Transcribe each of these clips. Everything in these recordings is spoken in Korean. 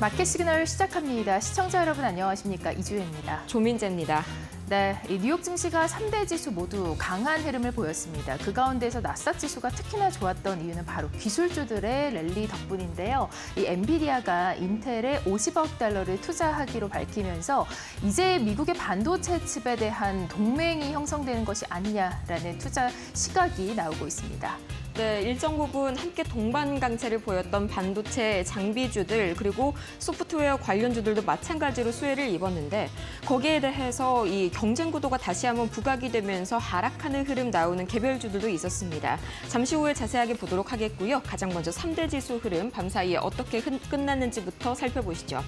마켓 시그널 시작합니다. 시청자 여러분 안녕하십니까? 이주혜입니다. 조민재입니다. 네, 이 뉴욕 증시가 3대 지수 모두 강한 흐름을 보였습니다. 그 가운데서 나스닥 지수가 특히나 좋았던 이유는 바로 기술주들의 랠리 덕분인데요. 이 엔비디아가 인텔에 50억 달러를 투자하기로 밝히면서 이제 미국의 반도체 칩에 대한 동맹이 형성되는 것이 아니냐라는 투자 시각이 나오고 있습니다. 네, 일정 부분 함께 동반 강세를 보였던 반도체 장비주들 그리고 소프트웨어 관련주들도 마찬가지로 수혜를 입었는데 거기에 대해서 이 경쟁 구도가 다시 한번 부각이 되면서 하락하는 흐름 나오는 개별주들도 있었습니다. 잠시 후에 자세하게 보도록 하겠고요. 가장 먼저 3대 지수 흐름 밤사이에 어떻게 끝났는지부터 살펴보시죠.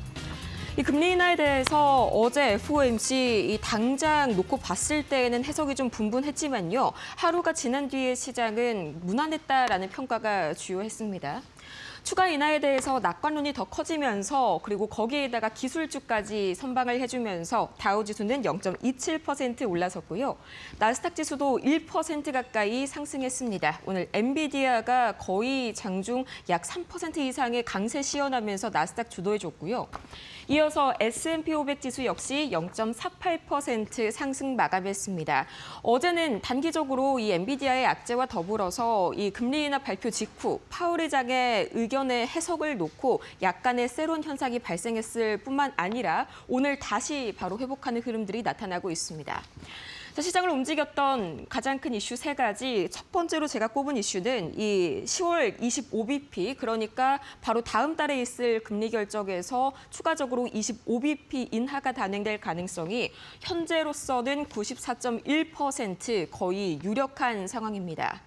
이 금리 인하에 대해서 어제 FOMC 이 당장 놓고 봤을 때에는 해석이 좀 분분했지만요. 하루가 지난 뒤에 시장은 무난했다라는 평가가 주요했습니다. 추가 인하에 대해서 낙관론이 더 커지면서 그리고 거기에다가 기술주까지 선방을 해주면서 다우지수는 0.27% 올라섰고요. 나스닥 지수도 1% 가까이 상승했습니다. 오늘 엔비디아가 거의 장중 약 3% 이상의 강세 시연하면서 나스닥 주도해줬고요. 이어서 S&P 500 지수 역시 0.48% 상승 마감했습니다. 어제는 단기적으로 이 엔비디아의 악재와 더불어서 이 금리 인하 발표 직후 파월 의장의 의견의 해석을 놓고 약간의 세론 현상이 발생했을 뿐만 아니라 오늘 다시 바로 회복하는 흐름들이 나타나고 있습니다. 자, 시장을 움직였던 가장 큰 이슈 세 가지. 첫 번째로 제가 꼽은 이슈는 이 10월 25bp, 그러니까 바로 다음 달에 있을 금리 결정에서 추가적으로 25bp 인하가 단행될 가능성이 현재로서는 94.1% 거의 유력한 상황입니다.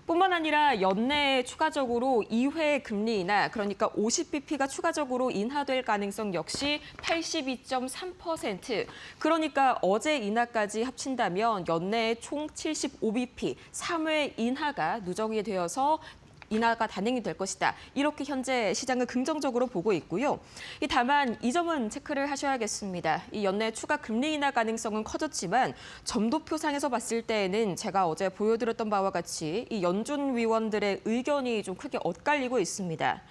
뿐만 아니라 연내에 추가적으로 2회 금리 인하, 그러니까 50bp가 추가적으로 인하될 가능성 역시 82.3%. 그러니까 어제 인하까지 합친다면 연내에 총 75bp, 3회 인하가 누적이 되어서 인하가 단행이 될 것이다. 이렇게 현재 시장을 긍정적으로 보고 있고요. 다만 이 점은 체크를 하셔야겠습니다. 이 연내 추가 금리 인하 가능성은 커졌지만 점도표상에서 봤을 때에는 제가 어제 보여드렸던 바와 같이 이 연준 위원들의 의견이 좀 크게 엇갈리고 있습니다.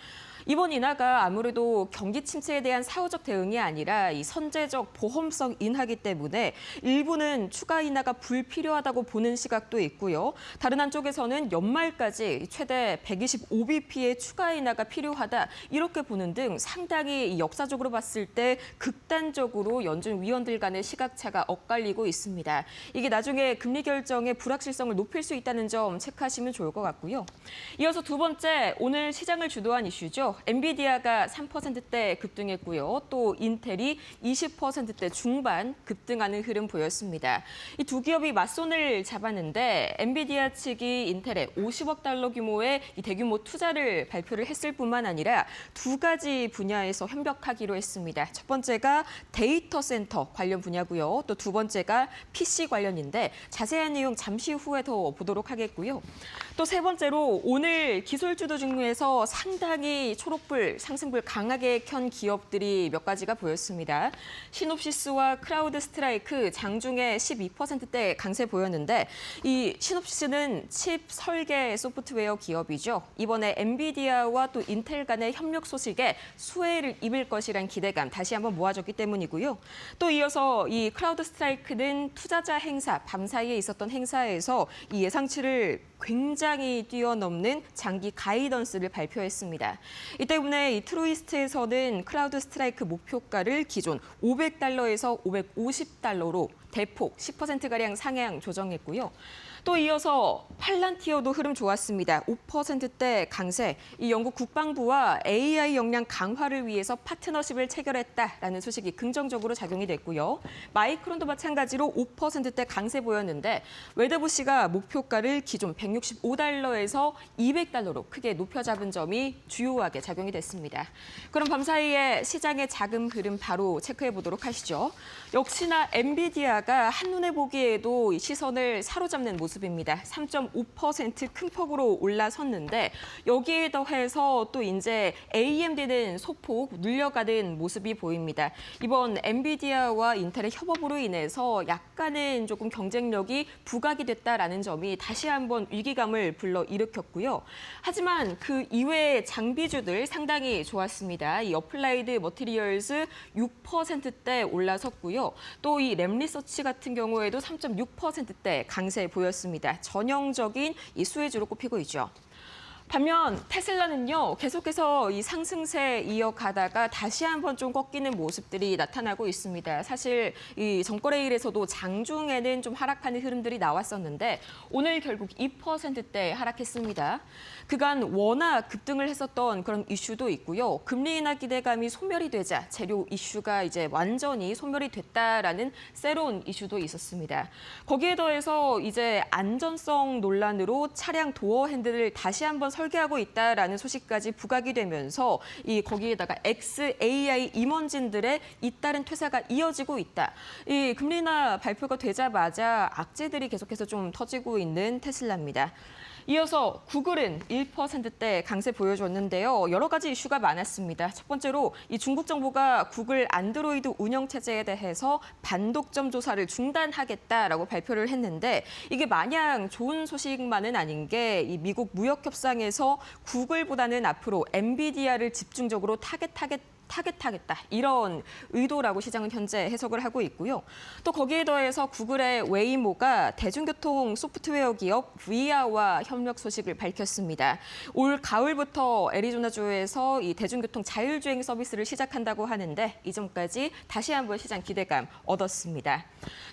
이번 인하가 아무래도 경기 침체에 대한 사후적 대응이 아니라 이 선제적 보험성 인하기 때문에 일부는 추가 인하가 불필요하다고 보는 시각도 있고요. 다른 한쪽에서는 연말까지 최대 125bp의 추가 인하가 필요하다 이렇게 보는 등 상당히 역사적으로 봤을 때 극단적으로 연준 위원들 간의 시각차가 엇갈리고 있습니다. 이게 나중에 금리 결정의 불확실성을 높일 수 있다는 점 체크하시면 좋을 것 같고요. 이어서 두 번째, 오늘 시장을 주도한 이슈죠. 엔비디아가 3%대 급등했고요. 또 인텔이 20%대 중반 급등하는 흐름 보였습니다. 이 두 기업이 맞손을 잡았는데 엔비디아 측이 인텔에 50억 달러 규모의 이 대규모 투자를 발표를 했을 뿐만 아니라 두 가지 분야에서 협력하기로 했습니다. 첫 번째가 데이터 센터 관련 분야고요. 또 두 번째가 PC 관련인데 자세한 내용 잠시 후에 더 보도록 하겠고요. 또 세 번째로 오늘 기술주도 중에서 상당히 초록불, 상승불 강하게 켠 기업들이 몇 가지가 보였습니다. 시놉시스와 크라우드 스트라이크 장중에 12%대 강세 보였는데 이 시놉시스는 칩 설계 소프트웨어 기업이죠. 이번에 엔비디아와 또 인텔 간의 협력 소식에 수혜를 입을 것이란 기대감 다시 한번 모아졌기 때문이고요. 또 이어서 이 크라우드 스트라이크는 투자자 행사, 밤사이에 있었던 행사에서 이 예상치를 굉장히 뛰어넘는 장기 가이던스를 발표했습니다. 이 때문에 이 트루이스트에서는 클라우드 스트라이크 목표가를 기존 500달러에서 550달러로 대폭 10%가량 상향 조정했고요. 또 이어서 팔란티어도 흐름 좋았습니다. 5%대 강세. 이 영국 국방부와 AI 역량 강화를 위해서 파트너십을 체결했다라는 소식이 긍정적으로 작용이 됐고요. 마이크론도 마찬가지로 5%대 강세 보였는데 웨더부시가 목표가를 기존 165달러에서 200달러로 크게 높여 잡은 점이 주요하게 작용이 됐습니다. 그럼 밤사이에 시장의 자금 흐름 바로 체크해 보도록 하시죠. 역시나 엔비디아가 한눈에 보기에도 시선을 사로잡는 모습 모습입니다. 3.5% 큰 폭으로 올라섰는데 여기에 더해서 또 이제 AMD는 소폭 눌려가는 모습이 보입니다. 이번 엔비디아와 인텔의 협업으로 인해서 약간은 조금 경쟁력이 부각이 됐다라는 점이 다시 한번 위기감을 불러일으켰고요. 하지만 그 이외의 장비주들 상당히 좋았습니다. 이 어플라이드 머티리얼스 6%대 올라섰고요. 또 이 램리서치 같은 경우에도 3.6%대 강세 보였습니다. 전형적인 이 수혜주로 꼽히고 있죠. 반면 테슬라는요, 계속해서 이 상승세 이어가다가 다시 한번 좀 꺾이는 모습들이 나타나고 있습니다. 사실 이 전거래일에서도 장중에는 좀 하락하는 흐름들이 나왔었는데 오늘 결국 2%대 하락했습니다. 그간 워낙 급등을 했었던 그런 이슈도 있고요. 금리 인하 기대감이 소멸이 되자 재료 이슈가 이제 완전히 소멸이 됐다라는 새로운 이슈도 있었습니다. 거기에 더해서 이제 안전성 논란으로 차량 도어 핸들을 다시 한번 설계하고 있다라는 소식까지 부각이 되면서 이 거기에다가 XAI 임원진들의 잇따른 퇴사가 이어지고 있다. 이 금리 인하 발표가 되자마자 악재들이 계속해서 좀 터지고 있는 테슬라입니다. 이어서 구글은 1%대 강세 보여줬는데요. 여러 가지 이슈가 많았습니다. 첫 번째로 이 중국 정부가 구글 안드로이드 운영체제에 대해서 반독점 조사를 중단하겠다라고 발표를 했는데 이게 마냥 좋은 소식만은 아닌 게 이 미국 무역협상에서 구글보다는 앞으로 엔비디아를 집중적으로 타겟하겠다 이런 의도라고 시장은 현재 해석을 하고 있고요. 또 거기에 더해서 구글의 웨이모가 대중교통 소프트웨어 기업 VIA와 협력 소식을 밝혔습니다. 올 가을부터 애리조나주에서 이 대중교통 자율주행 서비스를 시작한다고 하는데 이 점까지 다시 한번 시장 기대감 얻었습니다.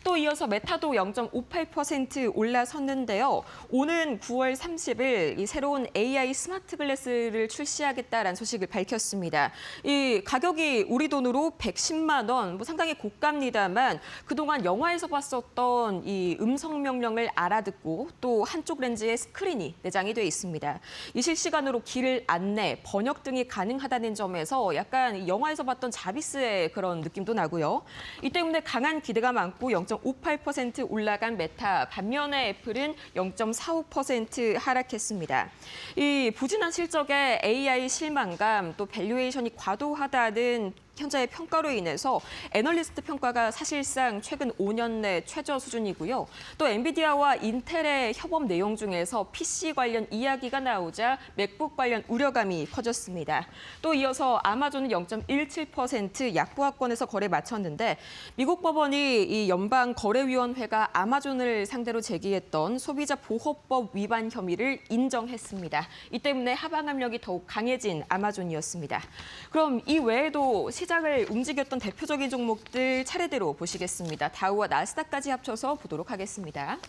또 이어서 메타도 0.58% 올라섰는데요. 오는 9월 30일 이 새로운 AI 스마트 글래스를 출시하겠다라는 소식을 밝혔습니다. 이 가격이 우리 돈으로 110만 원, 뭐 상당히 고가입니다만 그동안 영화에서 봤었던 이 음성 명령을 알아듣고 또 한쪽 렌즈에 스크린이 내장이 돼 있습니다. 이 실시간으로 길 안내, 번역 등이 가능하다는 점에서 약간 영화에서 봤던 자비스의 그런 느낌도 나고요. 이 때문에 강한 기대가 많고 0.58% 올라간 메타, 반면에 애플은 0.45% 하락했습니다. 이 부진한 실적에 AI 실망감, 또 밸류에이션이 과도하다는 현재의 평가로 인해서 애널리스트 평가가 사실상 최근 5년 내 최저 수준이고요. 또 엔비디아와 인텔의 협업 내용 중에서 PC 관련 이야기가 나오자 맥북 관련 우려감이 커졌습니다. 또 이어서 아마존은 0.17% 약보합권에서 거래 마쳤는데 미국 법원이 이 연방거래위원회가 아마존을 상대로 제기했던 소비자 보호법 위반 혐의를 인정했습니다. 이 때문에 하방 압력이 더욱 강해진 아마존이었습니다. 그럼 이 외에도 시장을 움직였던 대표적인 종목들 차례대로 보시겠습니다. 다우와 나스닥까지 합쳐서 보도록 하겠습니다.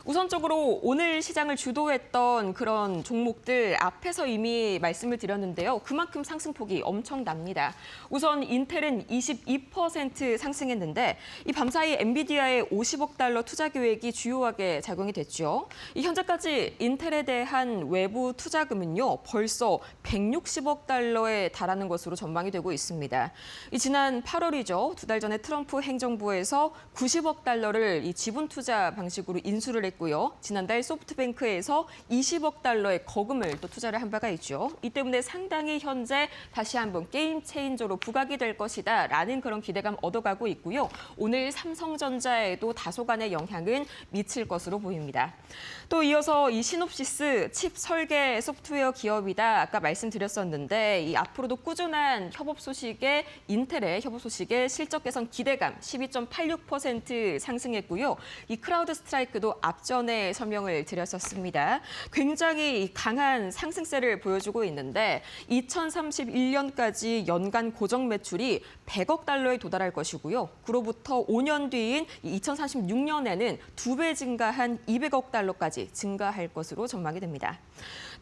우선적으로 오늘 시장을 주도했던 그런 종목들 앞에서 이미 말씀을 드렸는데요. 그만큼 상승폭이 엄청납니다. 우선 인텔은 22% 상승했는데 이 밤사이 엔비디아의 50억 달러 투자 계획이 주요하게 작용이 됐죠. 이 현재까지 인텔에 대한 외부 투자금은요. 벌써 160억 달러에 달하는 것으로 전망이 되고 있습니다. 이 지난 8월이죠. 2달 전에 트럼프 행정부에서 90억 달러를 이 지분 투자 방식으로 인수를 했고요. 지난달 소프트뱅크에서 20억 달러의 거금을 또 투자를 한 바가 있죠. 이 때문에 상당히 현재 다시 한번 게임 체인저로 부각이 될 것이다라는 그런 기대감 얻어가고 있고요. 오늘 삼성전자에도 다소간의 영향은 미칠 것으로 보입니다. 또 이어서 이 시놉시스 칩 설계 소프트웨어 기업이다. 아까 말씀드렸었는데 이 앞으로도 꾸준한 협업 소식에 인텔의 협업 소식에 실적 개선 기대감 12.86% 상승했고요. 이 크라우드 스트라이크도 앞전에 설명을 드렸었습니다. 굉장히 강한 상승세를 보여주고 있는데 2031년까지 연간 고정 매출이 100억 달러에 도달할 것이고요. 그로부터 5년 뒤인 2036년에는 2배 증가한 200억 달러까지 증가할 것으로 전망이 됩니다.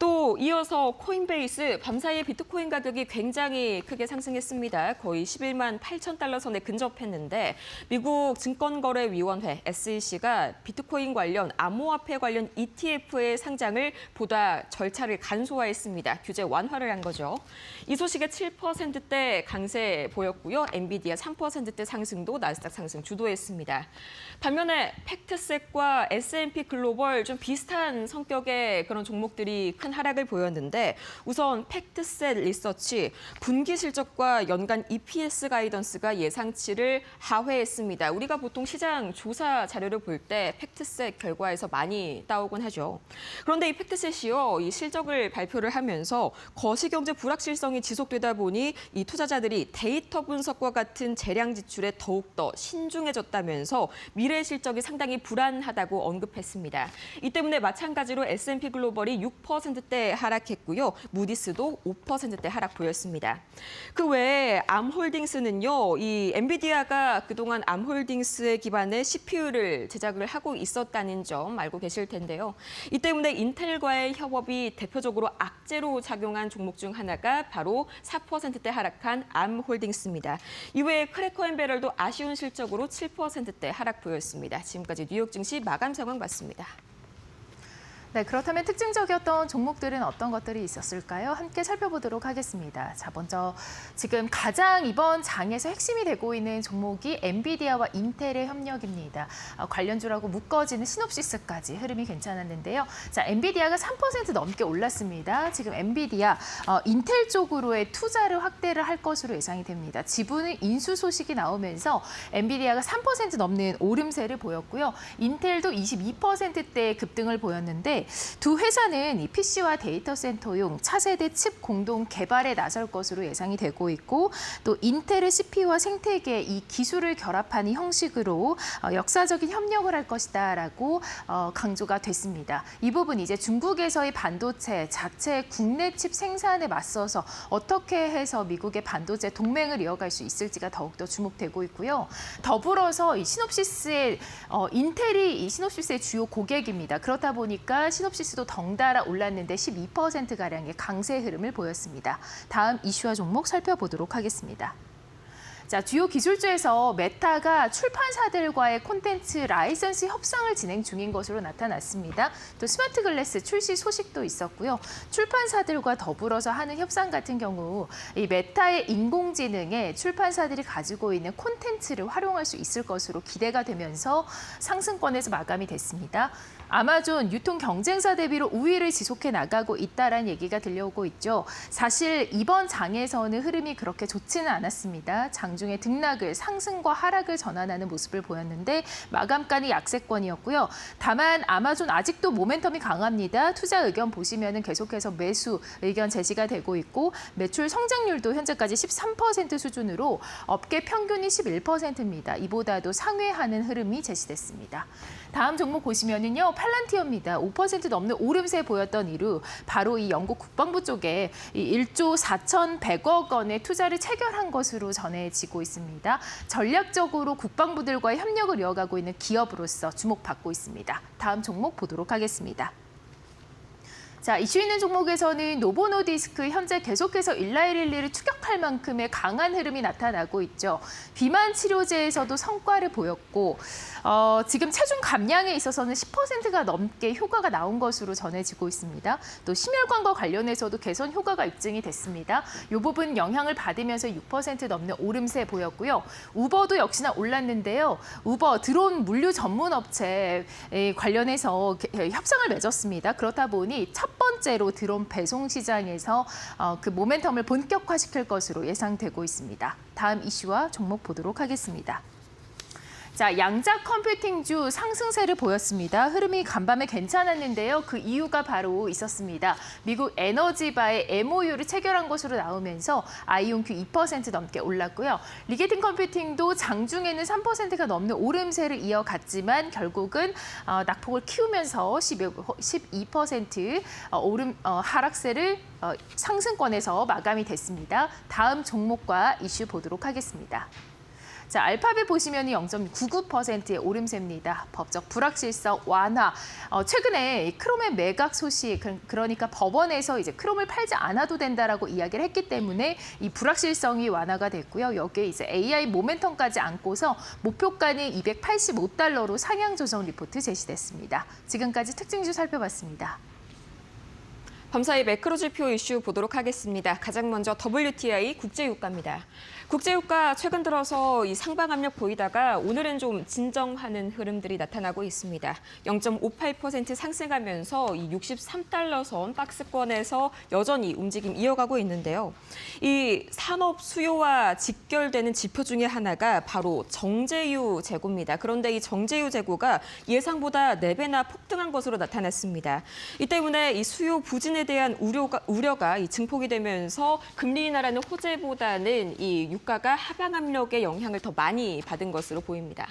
또 이어서 코인베이스 밤사이에 비트코인 가격이 굉장히 크게 상승했습니다. 거의 11만 8천 달러 선에 근접했는데 미국 증권거래위원회 SEC가 비트코인 관련 암호화폐 관련 ETF의 상장을 보다 절차를 간소화했습니다. 규제 완화를 한 거죠. 이 소식에 7%대 강세 보였고요. 엔비디아 3%대 상승도 나스닥 상승 주도했습니다. 반면에 팩트셋과 S&P 글로벌 좀 비슷한 성격의 그런 종목들이 큰 하락을 보였는데 우선 팩트셋 리서치 분기 실적과 연간 EPS 가이던스가 예상치를 하회했습니다. 우리가 보통 시장 조사 자료를 볼 때 팩트셋 결과에서 많이 따오곤 하죠. 그런데 이 팩트셋이요, 이 실적을 발표를 하면서 거시경제 불확실성이 지속되다 보니 이 투자자들이 데이터 분석과 같은 재량 지출에 더욱더 신중해졌다면서 미래 실적이 상당히 불안하다고 언급했습니다. 이 때문에 마찬가지로 S&P 글로벌이 6%대 하락했고요. 무디스도 5%대 하락 보였습니다. 그 외에 암홀딩스는요, 이 엔비디아가 그동안 암홀딩스에 기반의 CPU를 제작을 하고 있었다는 점 알고 계실 텐데요. 이 때문에 인텔과의 협업이 대표적으로 악재로 작용한 종목 중 하나가 바로 4%대 하락한 암홀딩스입니다. 이외에 크래커앤배럴도 아쉬운 실적으로 7%대 하락 보였습니다. 지금까지 뉴욕 증시 마감 상황 봤습니다. 네, 그렇다면 특징적이었던 종목들은 어떤 것들이 있었을까요? 함께 살펴보도록 하겠습니다. 자, 먼저 지금 가장 이번 장에서 핵심이 되고 있는 종목이 엔비디아와 인텔의 협력입니다. 관련주라고 묶어지는 시놉시스까지 흐름이 괜찮았는데요. 자, 엔비디아가 3% 넘게 올랐습니다. 지금 엔비디아, 인텔 쪽으로의 투자를 확대를 할 것으로 예상이 됩니다. 지분의 인수 소식이 나오면서 엔비디아가 3% 넘는 오름세를 보였고요. 인텔도 22%대의 급등을 보였는데 두 회사는 이 PC와 데이터 센터용 차세대 칩 공동 개발에 나설 것으로 예상이 되고 있고 또 인텔의 CPU와 생태계 이 기술을 결합하는 형식으로 역사적인 협력을 할 것이다라고 강조가 됐습니다. 이 부분 이제 중국에서의 반도체 자체 국내 칩 생산에 맞서서 어떻게 해서 미국의 반도체 동맹을 이어갈 수 있을지가 더욱더 주목되고 있고요. 더불어서 이 시놉시스의 인텔이 이 시놉시스의 주요 고객입니다. 그렇다 보니까 시놉시스도 덩달아 올랐는데 12%가량의 강세 흐름을 보였습니다. 다음 이슈와 종목 살펴보도록 하겠습니다. 자, 주요 기술주에서 메타가 출판사들과의 콘텐츠 라이선스 협상을 진행 중인 것으로 나타났습니다. 또 스마트 글래스 출시 소식도 있었고요. 출판사들과 더불어서 하는 협상 같은 경우 이 메타의 인공지능에 출판사들이 가지고 있는 콘텐츠를 활용할 수 있을 것으로 기대가 되면서 상승권에서 마감이 됐습니다. 아마존 유통 경쟁사 대비로 우위를 지속해 나가고 있다라는 얘기가 들려오고 있죠. 사실 이번 장에서는 흐름이 그렇게 좋지는 않았습니다. 장중에 등락을 상승과 하락을 전환하는 모습을 보였는데 마감가는 약세권이었고요. 다만 아마존 아직도 모멘텀이 강합니다. 투자 의견 보시면은 계속해서 매수 의견 제시가 되고 있고 매출 성장률도 현재까지 13% 수준으로 업계 평균이 11%입니다. 이보다도 상회하는 흐름이 제시됐습니다. 다음 종목 보시면은요. 팔란티어입니다. 5% 넘는 오름세 보였던 이유 바로 이 영국 국방부 쪽에 이 1조 4,100억 원의 투자를 체결한 것으로 전해지고 있습니다. 전략적으로 국방부들과의 협력을 이어가고 있는 기업으로서 주목받고 있습니다. 다음 종목 보도록 하겠습니다. 자, 이슈 있는 종목에서는 노보노디스크 현재 계속해서 일라이릴리를 추격할 만큼의 강한 흐름이 나타나고 있죠. 비만 치료제에서도 성과를 보였고 지금 체중 감량에 있어서는 10%가 넘게 효과가 나온 것으로 전해지고 있습니다. 또 심혈관과 관련해서도 개선 효과가 입증이 됐습니다. 이 부분 영향을 받으면서 6% 넘는 오름세 보였고요. 우버도 역시나 올랐는데요. 우버 드론 물류 전문 업체 관련해서 협상을 맺었습니다. 그렇다 보니 첫 번째로 드론 배송 시장에서 그 모멘텀을 본격화시킬 것으로 예상되고 있습니다. 다음 이슈와 종목 보도록 하겠습니다. 자, 양자 컴퓨팅주 상승세를 보였습니다. 흐름이 간밤에 괜찮았는데요. 그 이유가 바로 있었습니다. 미국 에너지바의 MOU를 체결한 것으로 나오면서 아이온큐 2% 넘게 올랐고요. 리게팅 컴퓨팅도 장중에는 3%가 넘는 오름세를 이어갔지만 결국은 낙폭을 키우면서 12% 하락세를 상승권에서 마감이 됐습니다. 다음 종목과 이슈 보도록 하겠습니다. 자, 알파벳 보시면 0.99%의 오름세입니다. 법적 불확실성 완화. 최근에 이 크롬의 매각 소식, 그러니까 법원에서 이제 크롬을 팔지 않아도 된다라고 이야기를 했기 때문에 이 불확실성이 완화가 됐고요. 여기에 이제 AI 모멘텀까지 안고서 목표가는 285달러로 상향 조정 리포트 제시됐습니다. 지금까지 특징주 살펴봤습니다. 밤사이 매크로 지표 이슈 보도록 하겠습니다. 가장 먼저 WTI 국제유가입니다. 국제유가 최근 들어서 이 상방 압력 보이다가 오늘은 좀 진정하는 흐름들이 나타나고 있습니다. 0.58% 상승하면서 이 63달러 선 박스권에서 여전히 움직임 이어가고 있는데요. 이 산업 수요와 직결되는 지표 중에 하나가 바로 정제유 재고입니다. 그런데 이 정제유 재고가 예상보다 4배나 폭등한 것으로 나타났습니다. 이 때문에 이 수요 부진에 대한 우려가 이 증폭이 되면서 금리 인하라는 호재보다는 이 유가가 하방 압력의 영향을 더 많이 받은 것으로 보입니다.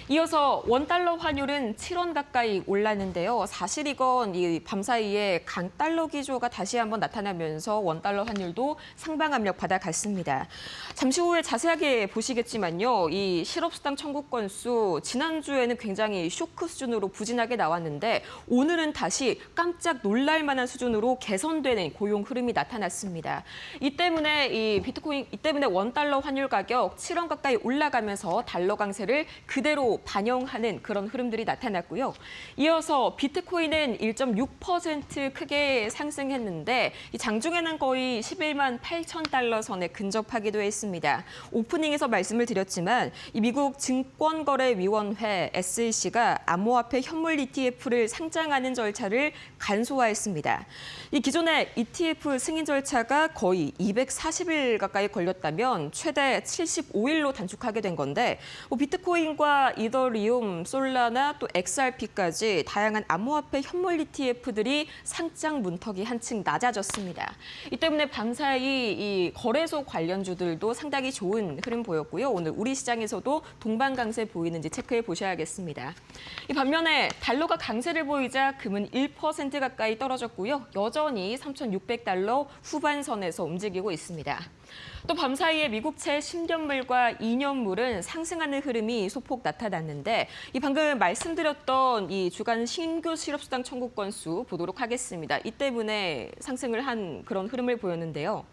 이어서 원달러 환율은 7원 가까이 올랐는데요. 사실 이건 이 밤사이에 강달러 기조가 다시 한번 나타나면서 원달러 환율도 상방 압력 받아갔습니다. 잠시 후에 자세하게 보시겠지만요. 이 실업수당 청구 건수 지난주에는 굉장히 쇼크 수준으로 부진하게 나왔는데 오늘은 다시 깜짝 놀랄 만한 수준으로 개선되는 고용 흐름이 나타났습니다. 이 때문에 원달러 환율 가격 7원 가까이 올라가면서 달러 강세를 그대로 반영하는 그런 흐름들이 나타났고요. 이어서 비트코인은 1.6% 크게 상승했는데 이 장중에는 거의 11만 8천 달러 선에 근접하기도 했습니다. 오프닝에서 말씀을 드렸지만 이 미국 증권거래위원회 SEC가 암호화폐 현물 ETF를 상장하는 절차를 간소화했습니다. 이 기존의 ETF 승인 절차가 거의 240일 가까이 걸렸다면 최대 75일로 단축하게 된 건데 비트코인과 이더리움, 솔라나 또 XRP까지 다양한 암호화폐 현물 ETF들이 상장 문턱이 한층 낮아졌습니다. 이 때문에 밤사이 이 거래소 관련주들도 상당히 좋은 흐름 보였고요. 오늘 우리 시장에서도 동반 강세 보이는지 체크해 보셔야겠습니다. 이 반면에 달러가 강세를 보이자 금은 1% 가까이 떨어졌고요. 여전히 3,600달러 후반선에서 움직이고 있습니다. 또 밤사이에 미국채 10년물과 2년물은 상승하는 흐름이 소폭 나타났는데 이 방금 말씀드렸던 이 주간 신규 실업수당 청구 건수 보도록 하겠습니다. 이 때문에 상승을 한 그런 흐름을 보였는데요.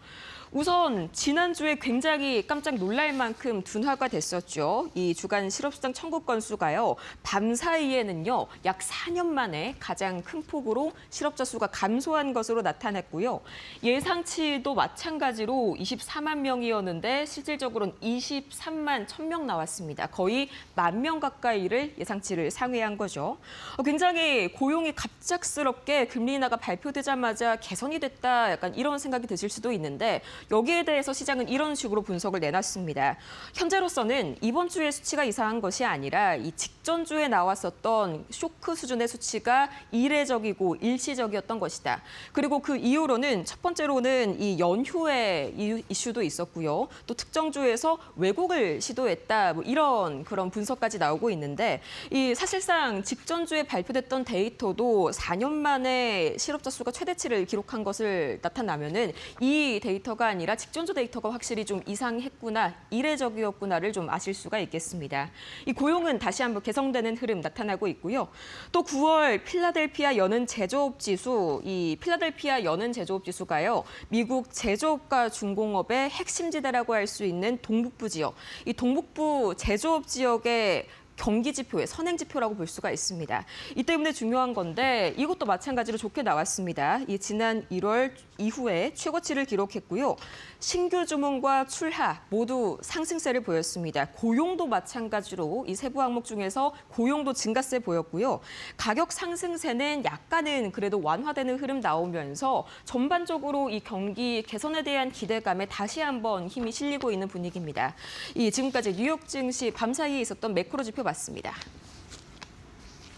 우선 지난주에 굉장히 깜짝 놀랄 만큼 둔화가 됐었죠. 이 주간 실업수당 청구 건수가요. 밤사이에는요. 약 4년 만에 가장 큰 폭으로 실업자 수가 감소한 것으로 나타났고요. 예상치도 마찬가지로 24만 명이었는데 실질적으로는 23만 1,000명 나왔습니다. 거의 10,000명 가까이를 예상치를 상회한 거죠. 굉장히 고용이 갑작스럽게 금리 인하가 발표되자마자 개선이 됐다. 약간 이런 생각이 드실 수도 있는데 여기에 대해서 시장은 이런 식으로 분석을 내놨습니다. 현재로서는 이번 주의 수치가 이상한 것이 아니라 이 직전 주에 나왔었던 쇼크 수준의 수치가 이례적이고 일시적이었던 것이다. 그리고 그 이후로는 첫 번째로는 이 연휴의 이슈도 있었고요. 또 특정 주에서 왜곡을 시도했다. 이런 그런 분석까지 나오고 있는데 이 사실상 직전 주에 발표됐던 데이터도 4년 만에 실업자 수가 최대치를 기록한 것을 나타나면은 이 데이터가 아니라 직전주 데이터가 확실히 좀 이상했구나, 이례적이었구나를 좀 아실 수가 있겠습니다. 이 고용은 다시 한번 개선되는 흐름 나타나고 있고요. 또 9월 필라델피아 연은 제조업 지수, 이 필라델피아 연은 제조업 지수가요. 미국 제조업과 중공업의 핵심 지대라고 할 수 있는 동북부 지역, 이 동북부 제조업 지역의 경기 지표의 선행 지표라고 볼 수가 있습니다. 이 때문에 중요한 건데 이것도 마찬가지로 좋게 나왔습니다. 이 지난 1월 이후에 최고치를 기록했고요. 신규 주문과 출하 모두 상승세를 보였습니다. 고용도 마찬가지로 이 세부 항목 중에서 고용도 증가세 보였고요. 가격 상승세는 약간은 그래도 완화되는 흐름 나오면서 전반적으로 이 경기 개선에 대한 기대감에 다시 한번 힘이 실리고 있는 분위기입니다. 지금까지 뉴욕 증시 밤사이에 있었던 매크로 지표 봤습니다.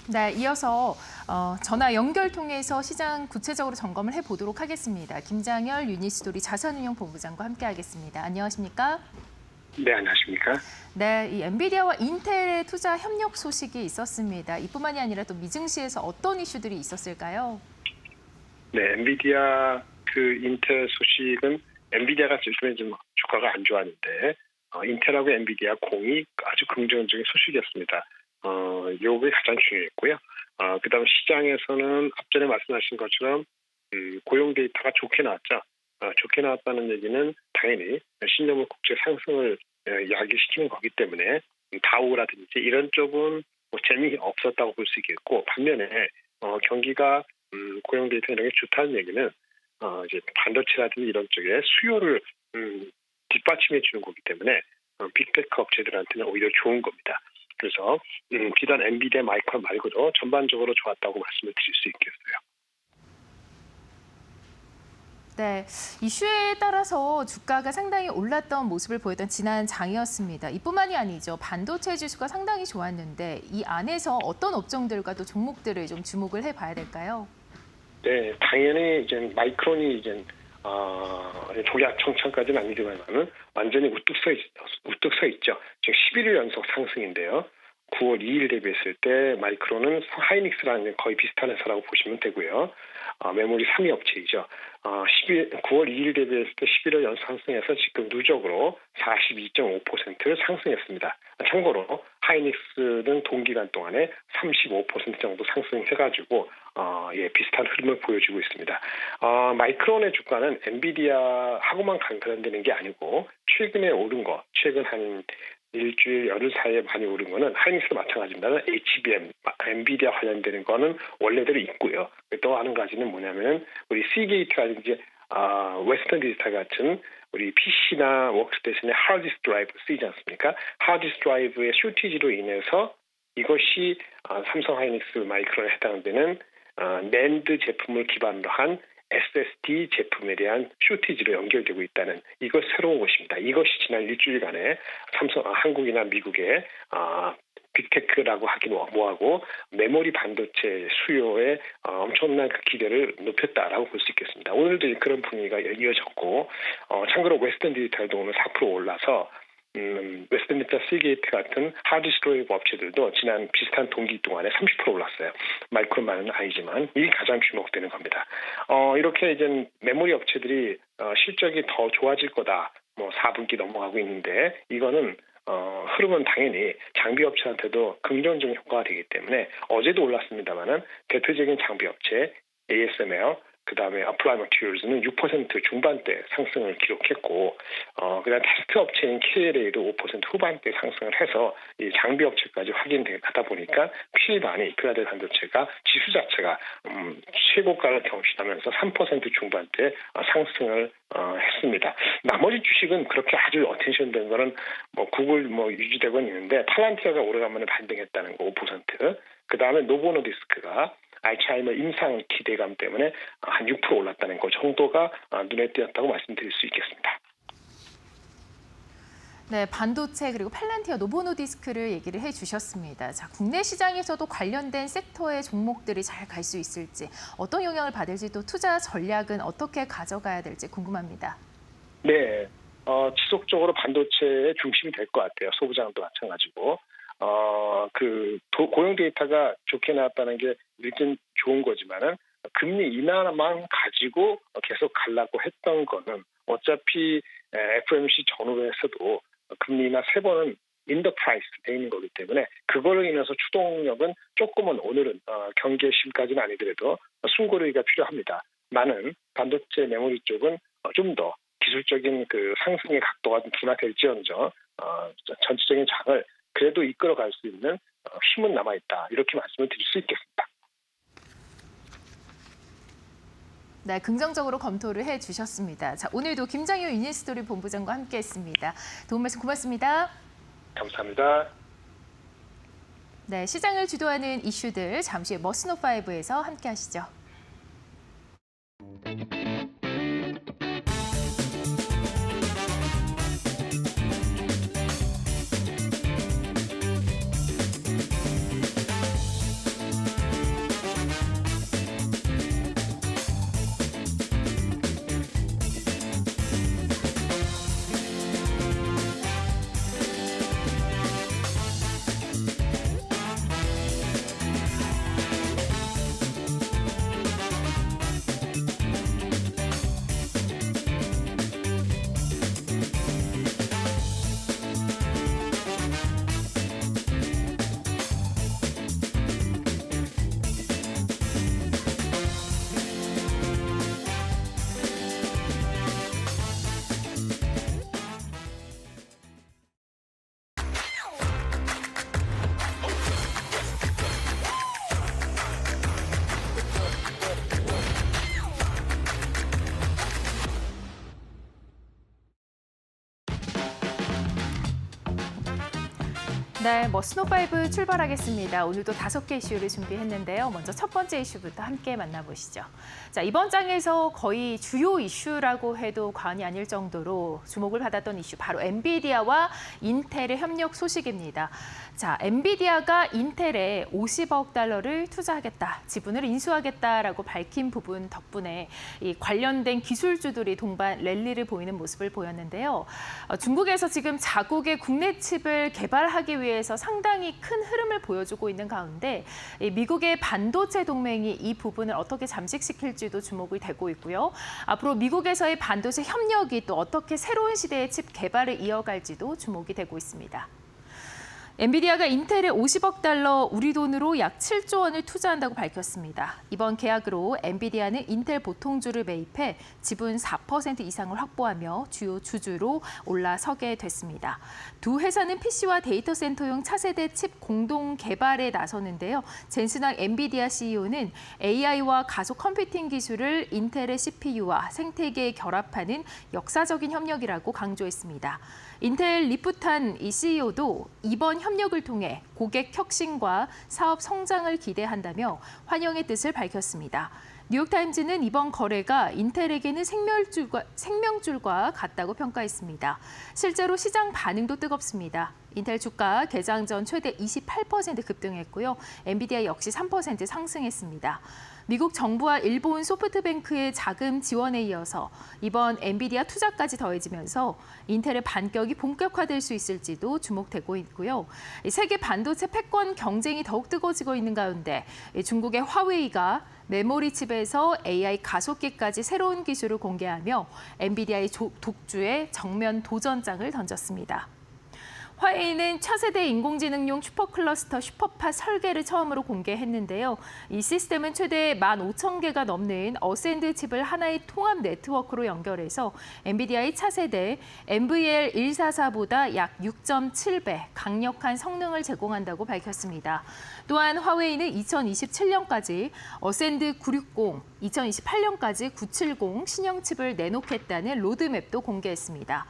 네, 이어서 전화 연결 통해서 시장 구체적으로 점검을 해보도록 하겠습니다. 김장열 유니스토리 자산운용본부장과 함께하겠습니다. 안녕하십니까? 네, 안녕하십니까? 네, 이 엔비디아와 인텔의 투자 협력 소식이 있었습니다. 이뿐만이 아니라 또 미증시에서 어떤 이슈들이 있었을까요? 네, 엔비디아 인텔 소식은 엔비디아가 요즘에 좀 주가가 안 좋았는데 인텔하고 엔비디아 공이 아주 긍정적인 소식이었습니다. 요게 가장 중요했고요. 그다음 시장에서는 앞전에 말씀하신 것처럼 고용 데이터가 좋게 나왔죠. 좋게 나왔다는 얘기는 당연히 신재물 국제 상승을 야기시키는 거기 때문에 다우라든지 이런 쪽은 뭐 재미없었다고 볼 수 있겠고, 반면에 경기가 고용 데이터 이런 게 좋다는 얘기는 이제 반도체라든지 이런 쪽에 수요를 뒷받침해 주는 거기 때문에 빅테크 업체들한테는 오히려 좋은 겁니다. 그래서 비단 엔비디아, 마이크론 말고도 전반적으로 좋았다고 말씀을 드릴 수 있겠어요. 네, 이슈에 따라서 주가가 상당히 올랐던 모습을 보였던 지난 장이었습니다. 이뿐만이 아니죠. 반도체 지수가 상당히 좋았는데 이 안에서 어떤 업종들과 또 종목들을 좀 주목을 해봐야 될까요? 네, 당연히 이제 마이크론이 이제 조약 청천까지는 아니지만은 완전히 우뚝 서 있죠. 지금 11일 연속 상승인데요. 9월 2일 대비했을 때 마이크론은 하이닉스랑 거의 비슷한 회사라고 보시면 되고요. 메모리 3위 업체이죠. 9월 2일 대비했을 때 11월 연속 상승해서 지금 누적으로 42.5%를 상승했습니다. 참고로 하이닉스는 동기간 동안에 35% 정도 상승해가지고 비슷한 흐름을 보여주고 있습니다. 마이크론의 주가는 엔비디아하고만 관련되는 게 아니고 최근에 오른 거, 최근 한 일주일 열흘 사이에 많이 오른 거는 하이닉스도 마찬가지입니다. HBM, 엔비디아 관련되는 거는 원래대로 있고요. 또 한 가지는 뭐냐면 우리 시게이트라든지 웨스턴 디지털 같은 우리 PC나 워크스테이션에 하드디스크 드라이브 쓰이지 않습니까? 하드디스크 드라이브의 쇼티지로 인해서 이것이 삼성 하이닉스 마이크론에 해당되는 낸드 제품을 기반으로 한 SSD 제품에 대한 쇼티지로 연결되고 있다는 이것 새로운 것입니다. 이것이 지난 일주일간에 한국이나 미국의 빅테크라고 하기 뭐하고 메모리 반도체 수요에 엄청난 그 기대를 높였다라고 볼 수 있겠습니다. 오늘도 그런 분위기가 이어졌고, 참고로 웨스턴 디지털도 오늘 4% 올라서 웨스턴 디지털, 시게이트 같은 하드디스크 업체들도 지난 비슷한 동기 동안에 30% 올랐어요. 마이크론만은 아니지만 이게 가장 주목되는 겁니다. 이렇게 이제 메모리 업체들이 실적이 더 좋아질 거다. 4분기 넘어가고 있는데 이거는 흐름은 당연히 장비 업체한테도 긍정적인 효과가 되기 때문에 어제도 올랐습니다만은 대표적인 장비 업체 ASML, 그다음에 어플라이 머티리얼즈는 6% 중반대 상승을 기록했고, 그다음 테스트 업체인 KLA도 5% 후반대 상승을 해서 이 장비 업체까지 확인되다 보니까 P/E반이 그라데 반도체가 지수 자체가 최고가를 경신하면서 3% 중반대 상승을 했습니다. 나머지 주식은 그렇게 아주 어텐션된 거는 구글 유지되고 있는데 팔란티아가 오래간만에 반등했다는 거 5%, 그다음에 노보노디스크가 알츠하이머 임상 기대감 때문에 한 6% 올랐다는 것 정도가 눈에 띄었다고 말씀드릴 수 있겠습니다. 네, 반도체 그리고 팔란티아, 노보노디스크를 얘기를 해주셨습니다. 자, 국내 시장에서도 관련된 섹터의 종목들이 잘 갈 수 있을지, 어떤 영향을 받을지, 또 투자 전략은 어떻게 가져가야 될지 궁금합니다. 네, 지속적으로 반도체의 중심이 될 것 같아요. 소부장도 마찬가지고. 고용 데이터가 좋게 나왔다는 게 일단 좋은 거지만은 금리 인하만 가지고 계속 가려고 했던 거는 어차피 FOMC 전후에서도 금리 인하 3번은 인더 프라이스 돼 있는 거기 때문에 그걸로 인해서 추동력은 조금은 오늘은 경계심까지는 아니더라도 숨고르기가 필요합니다. 많은 반도체 메모리 쪽은 좀 더 기술적인 그 상승의 각도가 좀 둔화될지언정 전체적인 장을 그래도 이끌어갈 수 있는 힘은 남아있다. 이렇게 말씀을 드릴 수 있겠습니다. 네, 긍정적으로 검토를 해주셨습니다. 자, 오늘도 김장효 유니스토리 본부장과 함께했습니다. 도움 말씀 고맙습니다. 감사합니다. 네, 시장을 주도하는 이슈들 잠시 후에 머스노5에서 함께하시죠. 네, 스노5 출발하겠습니다. 오늘도 5개 이슈를 준비했는데요. 먼저 첫 번째 이슈부터 함께 만나보시죠. 자, 이번 장에서 거의 주요 이슈라고 해도 과언이 아닐 정도로 주목을 받았던 이슈, 바로 엔비디아와 인텔의 협력 소식입니다. 자, 엔비디아가 인텔에 50억 달러를 투자하겠다, 지분을 인수하겠다라고 밝힌 부분 덕분에 이 관련된 기술주들이 동반 랠리를 보이는 모습을 보였는데요. 중국에서 지금 자국의 국내 칩을 개발하기 위해서 상당히 큰 흐름을 보여주고 있는 가운데 미국의 반도체 동맹이 이 부분을 어떻게 잠식시킬지도 주목이 되고 있고요. 앞으로 미국에서의 반도체 협력이 또 어떻게 새로운 시대의 칩 개발을 이어갈지도 주목이 되고 있습니다. 엔비디아가 인텔에 50억 달러, 우리 돈으로 약 7조 원을 투자한다고 밝혔습니다. 이번 계약으로 엔비디아는 인텔 보통주를 매입해 지분 4% 이상을 확보하며 주요 주주로 올라서게 됐습니다. 두 회사는 PC와 데이터 센터용 차세대 칩 공동 개발에 나서는데요. 젠슨학 엔비디아 CEO는 AI와 가속 컴퓨팅 기술을 인텔의 CPU와 생태계에 결합하는 역사적인 협력이라고 강조했습니다. 인텔 리프탄 이 CEO도 이번 협력을 통해 고객 혁신과 사업 성장을 기대한다며 환영의 뜻을 밝혔습니다. 뉴욕타임즈는 이번 거래가 인텔에게는 생명줄과 같다고 평가했습니다. 실제로 시장 반응도 뜨겁습니다. 인텔 주가 개장 전 최대 28% 급등했고요. 엔비디아 역시 3% 상승했습니다. 미국 정부와 일본 소프트뱅크의 자금 지원에 이어서 이번 엔비디아 투자까지 더해지면서 인텔의 반격이 본격화될 수 있을지도 주목되고 있고요. 세계 반도체 패권 경쟁이 더욱 뜨거워지고 있는 가운데 중국의 화웨이가 메모리 칩에서 AI 가속기까지 새로운 기술을 공개하며 엔비디아의 독주에 정면 도전장을 던졌습니다. 화웨이는 차세대 인공지능용 슈퍼클러스터 슈퍼팟 설계를 처음으로 공개했는데요. 이 시스템은 최대 15,000개가 넘는 어센드 칩을 하나의 통합 네트워크로 연결해서 엔비디아의 차세대 NVL144보다 약 6.7배 강력한 성능을 제공한다고 밝혔습니다. 또한 화웨이는 2027년까지 어센드 960, 2028년까지 970 신형 칩을 내놓겠다는 로드맵도 공개했습니다.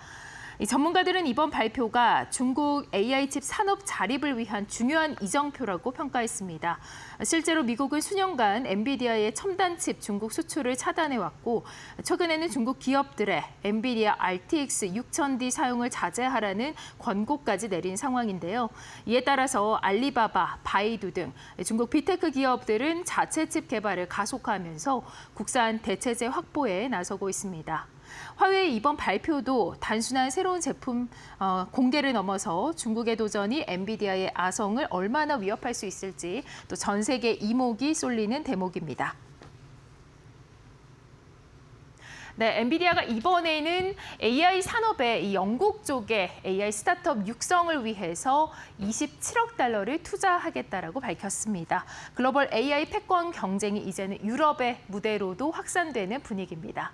전문가들은 이번 발표가 중국 AI 칩 산업 자립을 위한 중요한 이정표라고 평가했습니다. 실제로 미국은 수년간 엔비디아의 첨단 칩 중국 수출을 차단해왔고 최근에는 중국 기업들의 엔비디아 RTX 6000D 사용을 자제하라는 권고까지 내린 상황인데요. 이에 따라서 알리바바, 바이두 등 중국 빅테크 기업들은 자체 칩 개발을 가속화하면서 국산 대체재 확보에 나서고 있습니다. 화웨이 이번 발표도 단순한 새로운 제품 공개를 넘어서 중국의 도전이 엔비디아의 아성을 얼마나 위협할 수 있을지 또 전 세계 이목이 쏠리는 대목입니다. 네, 엔비디아가 이번에는 AI 산업의 이 영국 쪽의 AI 스타트업 육성을 위해서 27억 달러를 투자하겠다라고 밝혔습니다. 글로벌 AI 패권 경쟁이 이제는 유럽의 무대로도 확산되는 분위기입니다.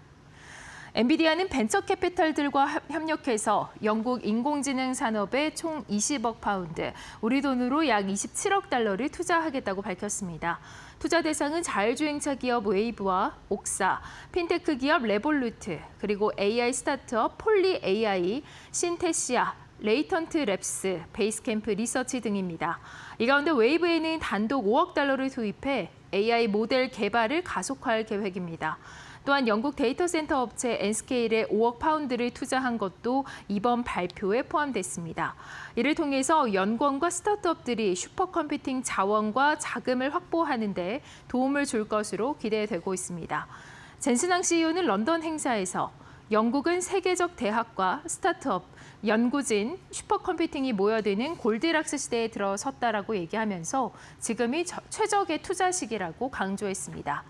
엔비디아는 벤처 캐피털들과 협력해서 영국 인공지능 산업에 총 20억 파운드, 우리 돈으로 약 27억 달러를 투자하겠다고 밝혔습니다. 투자 대상은 자율주행차 기업 웨이브와 옥사, 핀테크 기업 레볼루트, 그리고 AI 스타트업 폴리 AI, 신테시아, 레이턴트 랩스, 베이스캠프 리서치 등입니다. 이 가운데 웨이브에는 단독 5억 달러를 투입해 AI 모델 개발을 가속화할 계획입니다. 또한 영국 데이터 센터 업체 엔스케일에 5억 파운드를 투자한 것도 이번 발표에 포함됐습니다. 이를 통해서 연구원과 스타트업들이 슈퍼컴퓨팅 자원과 자금을 확보하는 데 도움을 줄 것으로 기대되고 있습니다. 젠슨항 CEO는 런던 행사에서 영국은 세계적 대학과 스타트업, 연구진, 슈퍼컴퓨팅이 모여드는 골디락스 시대에 들어섰다라고 얘기하면서 지금이 최적의 투자 시기라고 강조했습니다.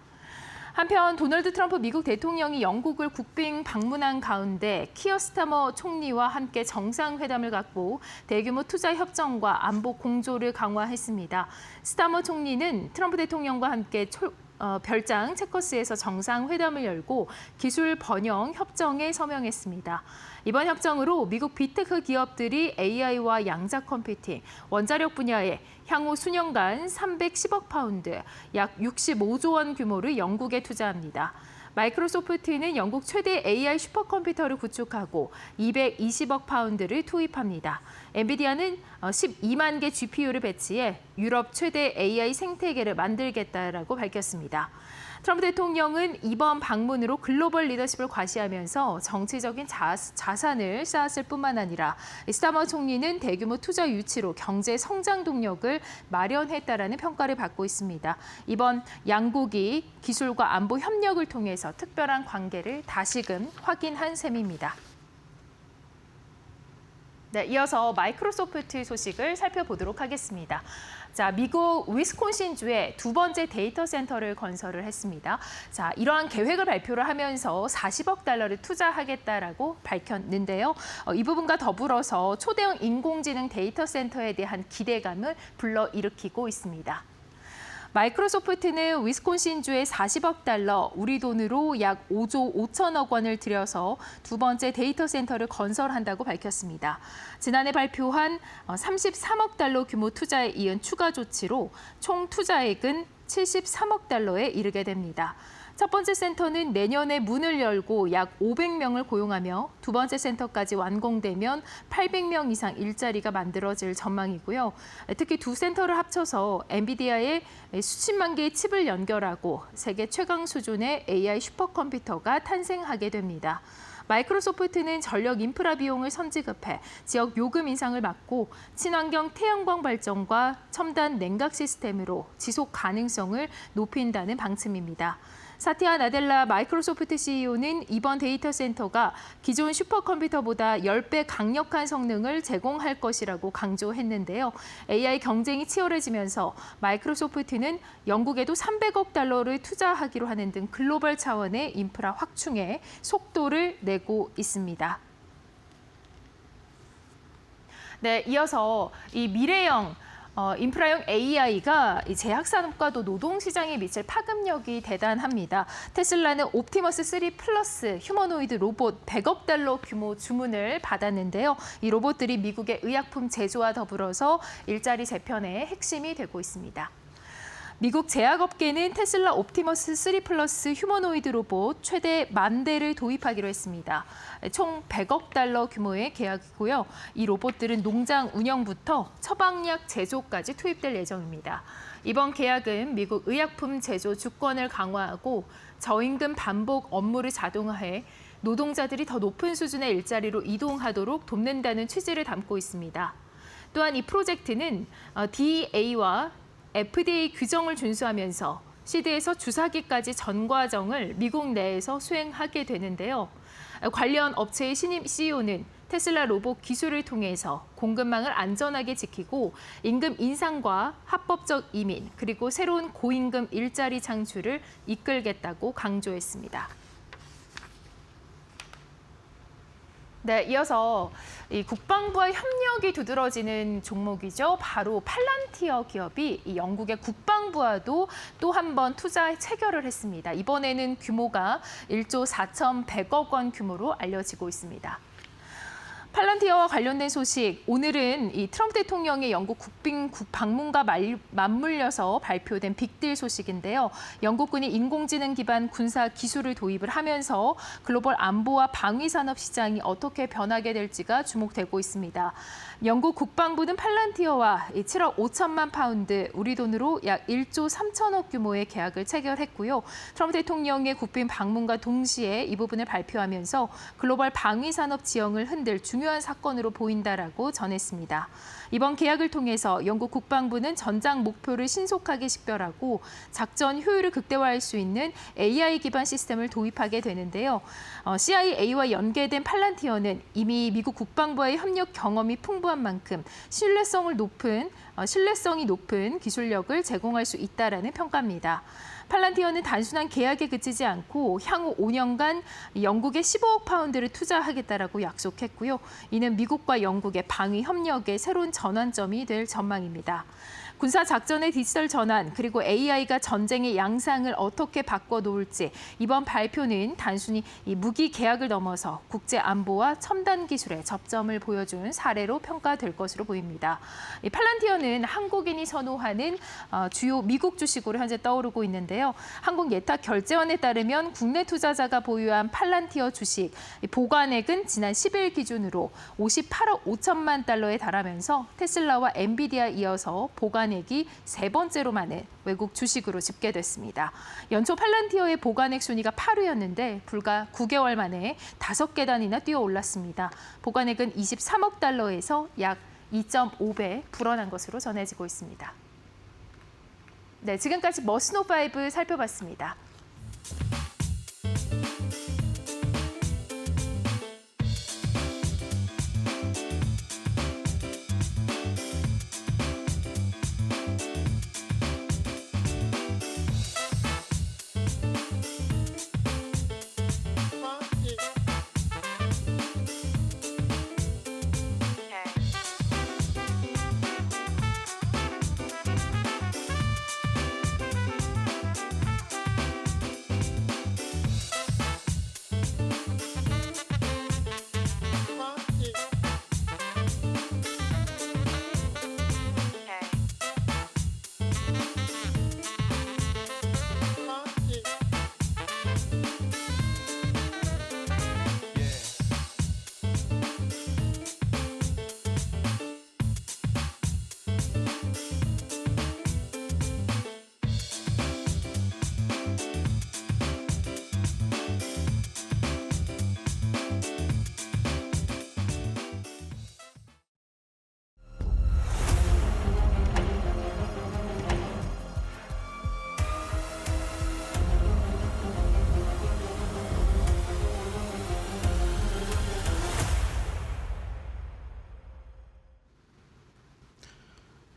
한편 도널드 트럼프 미국 대통령이 영국을 국빈 방문한 가운데 키어 스타머 총리와 함께 정상회담을 갖고 대규모 투자 협정과 안보 공조를 강화했습니다. 스타머 총리는 트럼프 대통령과 함께 별장 체커스에서 정상회담을 열고 기술 번영 협정에 서명했습니다. 이번 협정으로 미국 빅테크 기업들이 AI와 양자 컴퓨팅, 원자력 분야에 향후 수년간 310억 파운드, 약 65조 원 규모를 영국에 투자합니다. 마이크로소프트는 영국 최대 AI 슈퍼컴퓨터를 구축하고 220억 파운드를 투입합니다. 엔비디아는 12만 개 GPU를 배치해 유럽 최대 AI 생태계를 만들겠다라고 밝혔습니다. 트럼프 대통령은 이번 방문으로 글로벌 리더십을 과시하면서 정치적인 자산을 쌓았을 뿐만 아니라 스타머 총리는 대규모 투자 유치로 경제 성장 동력을 마련했다라는 평가를 받고 있습니다. 이번 양국이 기술과 안보 협력을 통해서 특별한 관계를 다시금 확인한 셈입니다. 네, 이어서 마이크로소프트 소식을 살펴보도록 하겠습니다. 자, 미국 위스콘신주에 두 번째 데이터 센터를 건설을 했습니다. 자, 이러한 계획을 발표를 하면서 40억 달러를 투자하겠다라고 밝혔는데요. 이 부분과 더불어서 초대형 인공지능 데이터 센터에 대한 기대감을 불러일으키고 있습니다. 마이크로소프트는 위스콘신주에 40억 달러, 우리 돈으로 약 5조 5천억 원을 들여서 두 번째 데이터 센터를 건설한다고 밝혔습니다. 지난해 발표한 33억 달러 규모 투자에 이은 추가 조치로 총 투자액은 73억 달러에 이르게 됩니다. 첫 번째 센터는 내년에 문을 열고 약 500명을 고용하며 두 번째 센터까지 완공되면 800명 이상 일자리가 만들어질 전망이고요. 특히 두 센터를 합쳐서 엔비디아의 수십만 개의 칩을 연결하고 세계 최강 수준의 AI 슈퍼컴퓨터가 탄생하게 됩니다. 마이크로소프트는 전력 인프라 비용을 선지급해 지역 요금 인상을 막고 친환경 태양광 발전과 첨단 냉각 시스템으로 지속 가능성을 높인다는 방침입니다. 사티아 나델라 마이크로소프트 CEO는 이번 데이터 센터가 기존 슈퍼컴퓨터보다 10배 강력한 성능을 제공할 것이라고 강조했는데요. AI 경쟁이 치열해지면서 마이크로소프트는 영국에도 300억 달러를 투자하기로 하는 등 글로벌 차원의 인프라 확충에 속도를 내고 있습니다. 네, 이어서 이 미래형 인프라형 AI가 제약산업과도 노동시장에 미칠 파급력이 대단합니다. 테슬라는 옵티머스 3 플러스 휴머노이드 로봇 100억 달러 규모 주문을 받았는데요. 이 로봇들이 미국의 의약품 제조와 더불어서 일자리 재편의 핵심이 되고 있습니다. 미국 제약업계는 테슬라 옵티머스 3 플러스 휴머노이드 로봇 최대 10,000대를 도입하기로 했습니다. 총 100억 달러 규모의 계약이고요. 이 로봇들은 농장 운영부터 처방약 제조까지 투입될 예정입니다. 이번 계약은 미국 의약품 제조 주권을 강화하고 저임금 반복 업무를 자동화해 노동자들이 더 높은 수준의 일자리로 이동하도록 돕는다는 취지를 담고 있습니다. 또한 이 프로젝트는 DEA와 FDA 규정을 준수하면서 시드에서 주사기까지 전 과정을 미국 내에서 수행하게 되는데요. 관련 업체의 신임 CEO는 테슬라 로봇 기술을 통해서 공급망을 안전하게 지키고 임금 인상과 합법적 이민, 그리고 새로운 고임금 일자리 창출을 이끌겠다고 강조했습니다. 네, 이어서 이 국방부와 협력이 두드러지는 종목이죠. 바로 팔란티어 기업이 이 영국의 국방부와도 또 한 번 투자 체결을 했습니다. 이번에는 규모가 1조 4,100억 원 규모로 알려지고 있습니다. 팔란티어와 관련된 소식, 오늘은 이 트럼프 대통령의 영국 국빈 방문과 맞물려서 발표된 빅딜 소식인데요. 영국군이 인공지능 기반 군사 기술을 도입을 하면서 글로벌 안보와 방위 산업 시장이 어떻게 변하게 될지가 주목되고 있습니다. 영국 국방부는 팔란티어와 7억 5천만 파운드, 우리 돈으로 약 1조 3천억 규모의 계약을 체결했고요. 트럼프 대통령의 국빈 방문과 동시에 이 부분을 발표하면서 글로벌 방위 산업 지형을 흔들 중요한 사건으로 보인다라고 전했습니다. 이번 계약을 통해서 영국 국방부는 전장 목표를 신속하게 식별하고 작전 효율을 극대화할 수 있는 AI 기반 시스템을 도입하게 되는데요. CIA와 연계된 팔란티어는 이미 미국 국방부와의 협력 경험이 풍부한 만큼 신뢰성이 높은 기술력을 제공할 수 있다라는 평가입니다. 팔란티어는 단순한 계약에 그치지 않고 향후 5년간 영국에 15억 파운드를 투자하겠다라고 약속했고요. 이는 미국과 영국의 방위 협력의 새로운 전환점이 될 전망입니다. 군사 작전의 디지털 전환 그리고 AI가 전쟁의 양상을 어떻게 바꿔놓을지 이번 발표는 단순히 이 무기 계약을 넘어서 국제 안보와 첨단 기술의 접점을 보여준 사례로 평가될 것으로 보입니다. 이 팔란티어는 한국인이 선호하는 주요 미국 주식으로 현재 떠오르고 있는데요. 한국예탁결제원에 따르면 국내 투자자가 보유한 팔란티어 주식 보관액은 지난 10일 기준으로 58억 5천만 달러에 달하면서 테슬라와 엔비디아 이어서 보관액이 세 번째로 많은 외국 주식으로 집계됐습니다. 연초 팔란티어의 보관액 순위가 8위였는데 불과 9개월 만에 5계단이나 뛰어 올랐습니다. 보관액은 23억 달러에서 약 2.5배 불어난 것으로 전해지고 있습니다. 네, 지금까지 머스노5 살펴봤습니다.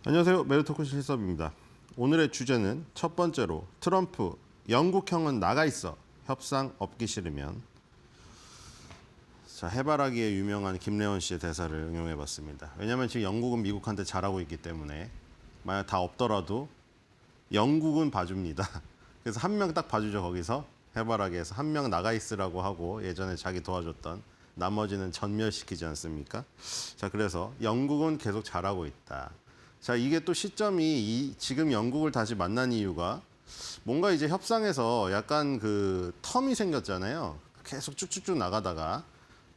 안녕하세요. 메르토크 실섭입니다. 오늘의 주제는 첫 번째로 트럼프, 영국형은 나가 있어. 협상 없기 싫으면. 자, 해바라기에 유명한 김래원 씨의 대사를 응용해봤습니다. 왜냐하면 지금 영국은 미국한테 잘하고 있기 때문에 만약 다 없더라도 영국은 봐줍니다. 그래서 한 명 딱 봐주죠. 거기서 해바라기에서 한 명 나가 있으라고 하고 예전에 자기 도와줬던 나머지는 전멸시키지 않습니까? 자, 그래서 영국은 계속 잘하고 있다. 자, 이게 또 시점이 지금 영국을 다시 만난 이유가 뭔가 이제 협상에서 약간 그 텀이 생겼잖아요. 계속 쭉쭉쭉 나가다가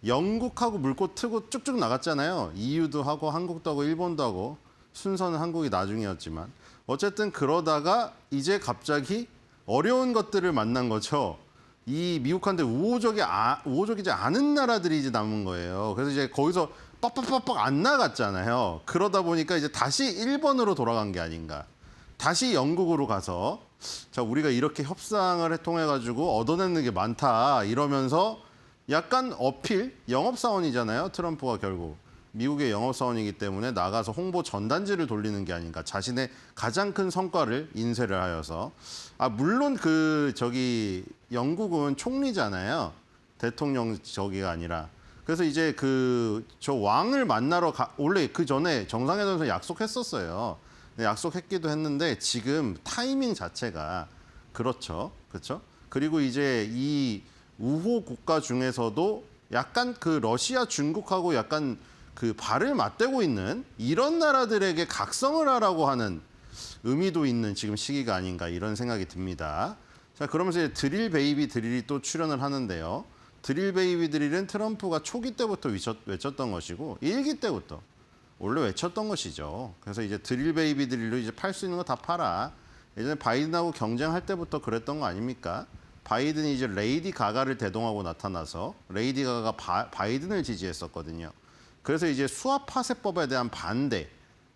영국하고 물꼬 트고 쭉쭉 나갔잖아요. EU도 하고 한국도 하고 일본도 하고 순서는 한국이 나중이었지만 어쨌든 그러다가 이제 갑자기 어려운 것들을 만난 거죠. 이 미국한테 우호적이지 않은 나라들이 이제 남은 거예요. 그래서 이제 거기서 빡빡빡빡 안 나갔잖아요. 그러다 보니까 이제 다시 일본으로 돌아간 게 아닌가. 다시 영국으로 가서 자, 우리가 이렇게 협상을 통해 가지고 얻어내는 게 많다 이러면서 약간 어필, 영업사원이잖아요. 트럼프가 결국 미국의 영업사원이기 때문에 나가서 홍보 전단지를 돌리는 게 아닌가. 자신의 가장 큰 성과를 인쇄를 하여서 물론 영국은 총리잖아요. 대통령 저기가 아니라. 그래서 이제 저 왕을 만나러 원래 그 전에 정상회담에서 약속했었어요. 약속했기도 했는데 지금 타이밍 자체가 그렇죠. 그리고 이제 이 우호 국가 중에서도 약간 러시아, 중국하고 약간 발을 맞대고 있는 이런 나라들에게 각성을 하라고 하는 의미도 있는 지금 시기가 아닌가 이런 생각이 듭니다. 자, 그러면서 이제 드릴 베이비 드릴이 또 출연을 하는데요. 드릴 베이비 드릴은 트럼프가 초기 때부터 외쳤던 것이고 1기 때부터 원래 외쳤던 것이죠. 그래서 이제 드릴 베이비 드릴로 이제 팔 수 있는 거 다 팔아. 예전에 바이든하고 경쟁할 때부터 그랬던 거 아닙니까? 바이든이 이제 레이디 가가를 대동하고 나타나서 레이디 가가 바이든을 지지했었거든요. 그래서 이제 수압 파쇄법에 대한 반대,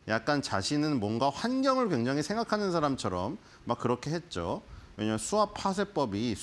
약간 자신은 뭔가 환경을 굉장히 생각하는 사람처럼 막 그렇게 했죠. 왜냐하면 수압 파쇄법이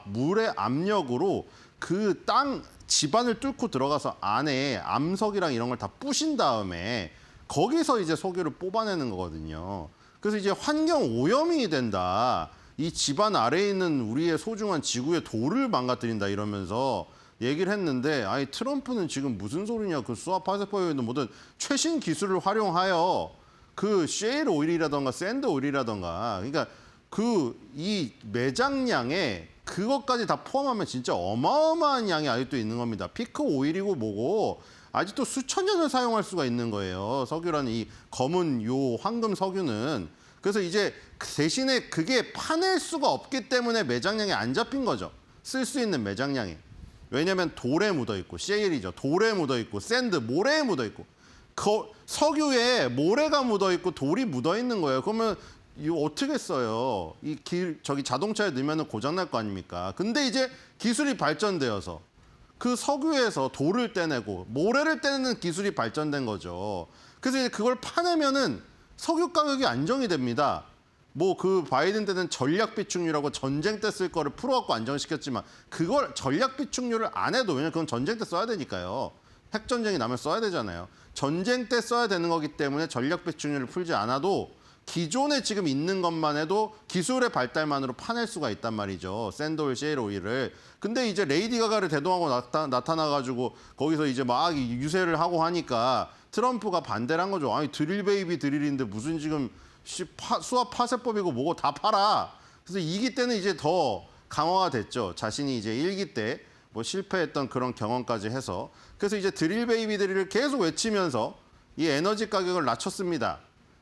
물의 압력으로 그 땅 집안을 뚫고 들어가서 안에 암석이랑 이런 걸 다 부신 다음에 거기서 이제 석유를 뽑아내는 거거든요. 그래서 이제 환경 오염이 된다. 이 집안 아래에 있는 우리의 소중한 지구의 돌을 망가뜨린다 이러면서 얘기를 했는데 트럼프는 지금 무슨 소리냐. 그 수압 파쇄법에 있는 모든 최신 기술을 활용하여 그 셰일 오일이라던가 샌드 오일이라던가 그러니까 그 이 매장량에 그것까지 다 포함하면 진짜 어마어마한 양이 아직도 있는 겁니다. 피크 오일이고 뭐고 아직도 수천 년을 사용할 수가 있는 거예요. 석유라는 이 검은 요 황금 석유는. 그래서 이제 대신에 그게 파낼 수가 없기 때문에 매장량이 안 잡힌 거죠. 쓸 수 있는 매장량이. 왜냐하면 돌에 묻어 있고 셰일이죠. 돌에 묻어 있고 샌드, 모래에 묻어 있고 석유에 모래가 묻어 있고 돌이 묻어 있는 거예요. 그러면 이거 어떻게 써요? 저기 자동차에 넣으면 고장 날 거 아닙니까? 근데 이제 기술이 발전되어서 그 석유에서 돌을 떼내고 모래를 떼내는 기술이 발전된 거죠. 그래서 이제 그걸 파내면은 석유 가격이 안정이 됩니다. 뭐 그 바이든 때는 전략 비축유라고 전쟁 때 쓸 거를 풀어갖고 안정시켰지만 그걸 전략 비축유를 안 해도 왜냐면 그건 전쟁 때 써야 되니까요. 핵 전쟁이 나면 써야 되잖아요. 전쟁 때 써야 되는 거기 때문에 전략 비축유를 풀지 않아도 기존에 지금 있는 것만 해도 기술의 발달만으로 파낼 수가 있단 말이죠. 샌드오일, 셰일 오일을. 근데 이제 레이디 가가를 대동하고 나타나가지고 거기서 이제 막 유세를 하고 하니까 트럼프가 반대를 한 거죠. 아니 드릴 베이비 드릴인데 무슨 지금 수압 파쇄법이고 뭐고 다 팔아. 그래서 2기 때는 이제 더 강화가 됐죠. 자신이 이제 1기 때 뭐 실패했던 그런 경험까지 해서. 그래서 이제 드릴 베이비 드릴을 계속 외치면서 이 에너지 가격을 낮췄습니다.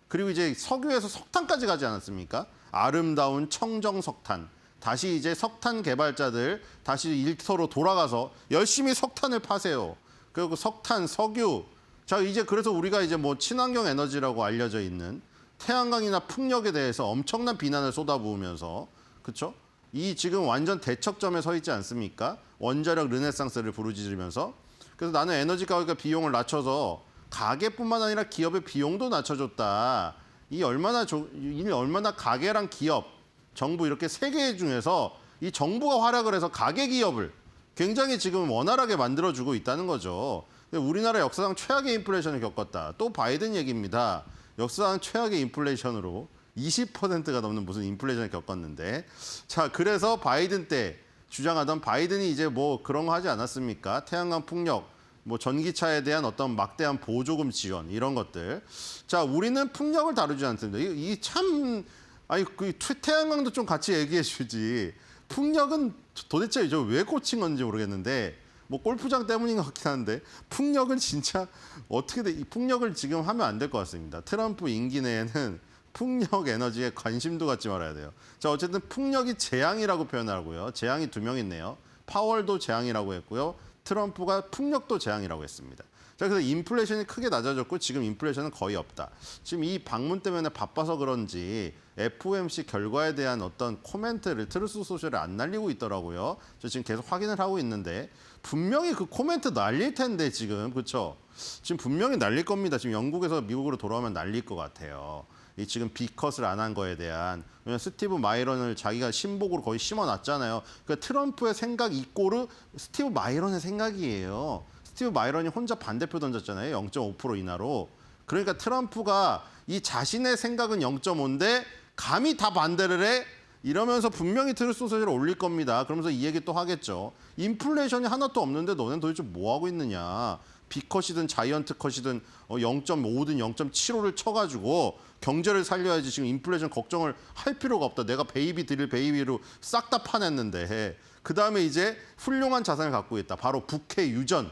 그리고 이제 석유에서 석탄까지 가지 않았습니까? 아름다운 청정 석탄. 다시 이제 석탄 개발자들 다시 일터로 돌아가서 열심히 석탄을 파세요. 그리고 석탄, 석유. 자, 이제 그래서 우리가 이제 뭐 친환경 에너지라고 알려져 있는 태양광이나 풍력에 대해서 엄청난 비난을 쏟아부으면서 그렇죠? 이 지금 완전 대척점에 서 있지 않습니까? 원자력 르네상스를 부르짖으면서 그래서 나는 에너지 가격과 비용을 낮춰서 가게뿐만 아니라 기업의 비용도 낮춰줬다. 이 얼마나 가게랑 기업, 정부 이렇게 세 개 중에서 이 정부가 활약을 해서 가계 기업을 굉장히 지금 원활하게 만들어주고 있다는 거죠. 근데 우리나라 역사상 최악의 인플레이션을 겪었다. 또 바이든 얘기입니다. 역사상 최악의 인플레이션으로 20%가 넘는 무슨 인플레이션을 겪었는데 자 그래서 바이든 때 주장하던 바이든이 이제 뭐 그런 거 하지 않았습니까? 태양광 풍력 뭐 전기차에 대한 어떤 막대한 보조금 지원 이런 것들. 자, 우리는 풍력을 다루지 않습니다. 이 참 아니 그 태양광도 좀 같이 얘기해 주지. 풍력은 도대체 저 왜 꽂힌 건지 모르겠는데 뭐 골프장 때문인 것 같긴 한데 풍력은 진짜 어떻게 돼? 이 풍력을 지금 하면 안 될 것 같습니다. 트럼프 임기 내에는 풍력 에너지에 관심도 갖지 말아야 돼요. 자, 어쨌든 풍력이 재앙이라고 표현하고요. 재앙이 2명 있네요. 파월도 재앙이라고 했고요. 트럼프가 풍력도 재앙이라고 했습니다. 자, 그래서 인플레이션이 크게 낮아졌고 지금 인플레이션은 거의 없다. 지금 이 방문 때문에 바빠서 그런지 FOMC 결과에 대한 어떤 코멘트를 트루스 소셜에 안 날리고 있더라고요. 저 지금 계속 확인을 하고 있는데 분명히 그 코멘트 날릴 텐데 지금 그렇죠? 지금 분명히 날릴 겁니다. 지금 영국에서 미국으로 돌아오면 날릴 것 같아요. 이 지금 B컷을 안 한 거에 대한 왜냐면 스티브 마이런을 자기가 신복으로 거의 심어놨잖아요. 그러니까 트럼프의 생각 이꼬르 스티브 마이런의 생각이에요. 스티브 마이런이 혼자 반대표 던졌잖아요. 0.5% 인하로. 그러니까 트럼프가 이 자신의 생각은 0.5인데 감히 다 반대를 해? 이러면서 분명히 트루스 소셜을 올릴 겁니다. 그러면서 이 얘기 또 하겠죠. 인플레이션이 하나도 없는데 너네는 도대체 뭐 하고 있느냐. B컷이든 자이언트 컷이든 0.5든 0.75를 쳐가지고 경제를 살려야지 지금 인플레이션 걱정을 할 필요가 없다. 내가 베이비 드릴 베이비로 싹 다 파냈는데. 그다음에 이제 훌륭한 자산을 갖고 있다. 바로 북해 유전에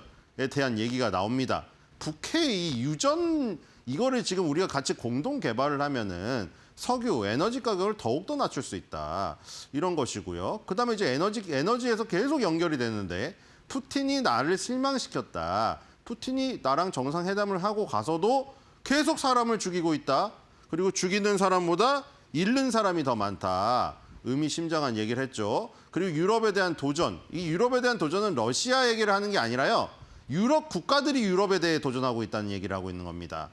대한 얘기가 나옵니다. 북해 이 유전 이거를 지금 우리가 같이 공동 개발을 하면은 석유, 에너지 가격을 더욱더 낮출 수 있다. 이런 것이고요. 그다음에 이제 에너지에서 계속 연결이 되는데 푸틴이 나를 실망시켰다. 푸틴이 나랑 정상회담을 하고 가서도 계속 사람을 죽이고 있다. 그리고 죽이는 사람보다 잃는 사람이 더 많다. 의미심장한 얘기를 했죠. 그리고 유럽에 대한 도전. 이 유럽에 대한 도전은 러시아 얘기를 하는 게 아니라요. 유럽 국가들이 유럽에 대해 도전하고 있다는 얘기를 하고 있는 겁니다.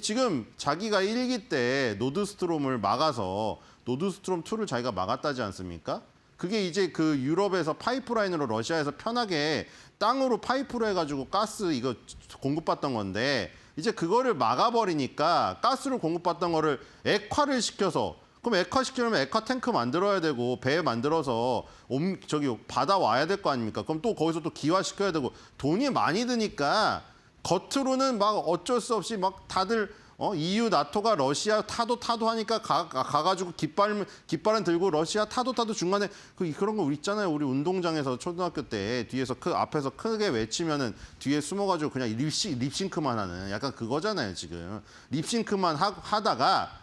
지금 자기가 1기 때 노드스트롬을 막아서 노드스트롬 2를 자기가 막았다지 않습니까? 그게 이제 그 유럽에서 파이프라인으로 러시아에서 편하게 땅으로 파이프로 해가지고 가스 이거 공급받던 건데 이제 그거를 막아버리니까 가스를 공급받던 거를 액화를 시켜서 그럼 액화시키려면 액화 탱크 만들어야 되고 배 만들어서 저기 받아와야 될 거 아닙니까? 그럼 또 거기서 또 기화시켜야 되고 돈이 많이 드니까 겉으로는 막 어쩔 수 없이 막 다들 EU, 나토가 러시아 타도 하니까 가가지고 깃발은 들고 러시아 타도 중간에 그런 거 있잖아요. 우리 운동장에서 초등학교 때 뒤에서 앞에서 크게 외치면은 뒤에 숨어가지고 그냥 립싱크만 하는 약간 그거잖아요. 지금 립싱크만 하다가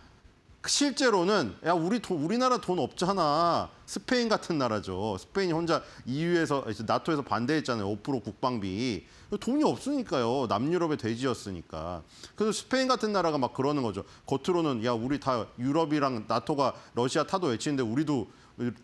실제로는 야 우리나라 돈 없잖아. 스페인 같은 나라죠. 스페인이 혼자 EU에서 나토에서 반대했잖아요. 5% 국방비. 돈이 없으니까요. 남유럽의 돼지였으니까. 그래서 스페인 같은 나라가 막 그러는 거죠. 겉으로는 야 우리 다 유럽이랑 나토가 러시아 타도 외치는데 우리도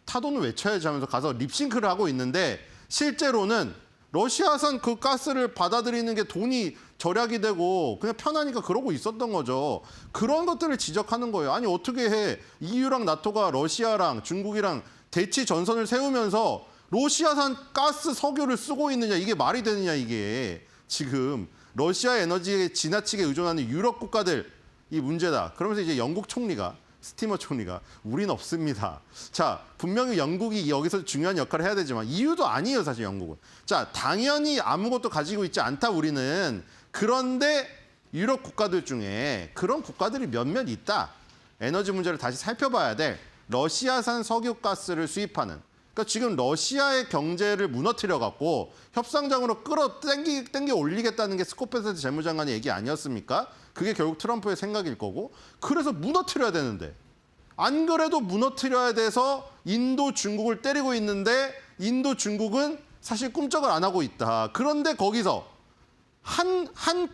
타도는 외쳐야지 하면서 가서 립싱크를 하고 있는데 실제로는 러시아산 그 가스를 받아들이는 게 돈이 절약이 되고 그냥 편하니까 그러고 있었던 거죠. 그런 것들을 지적하는 거예요. 아니 어떻게 해. EU랑 나토가 러시아랑 중국이랑 대치 전선을 세우면서 러시아산 가스 석유를 쓰고 있느냐. 이게 말이 되느냐 이게. 지금 러시아 에너지에 지나치게 의존하는 유럽 국가들 이 문제다. 그러면서 이제 영국 총리가 스티머 총리가 우린 없습니다. 자, 분명히 영국이 여기서 중요한 역할을 해야 되지만 EU도 아니에요, 사실 영국은. 자, 당연히 아무것도 가지고 있지 않다 우리는. 그런데 유럽 국가들 중에 그런 국가들이 몇몇 있다. 에너지 문제를 다시 살펴봐야 돼. 러시아산 석유가스를 수입하는. 그러니까 지금 러시아의 경제를 무너뜨려 갖고 협상장으로 땡겨 올리겠다는 게 스코페스 재무장관의 얘기 아니었습니까? 그게 결국 트럼프의 생각일 거고. 그래서 무너뜨려야 되는데. 안 그래도 무너뜨려야 돼서 인도, 중국을 때리고 있는데 인도, 중국은 사실 꿈쩍을 안 하고 있다. 그런데 거기서 한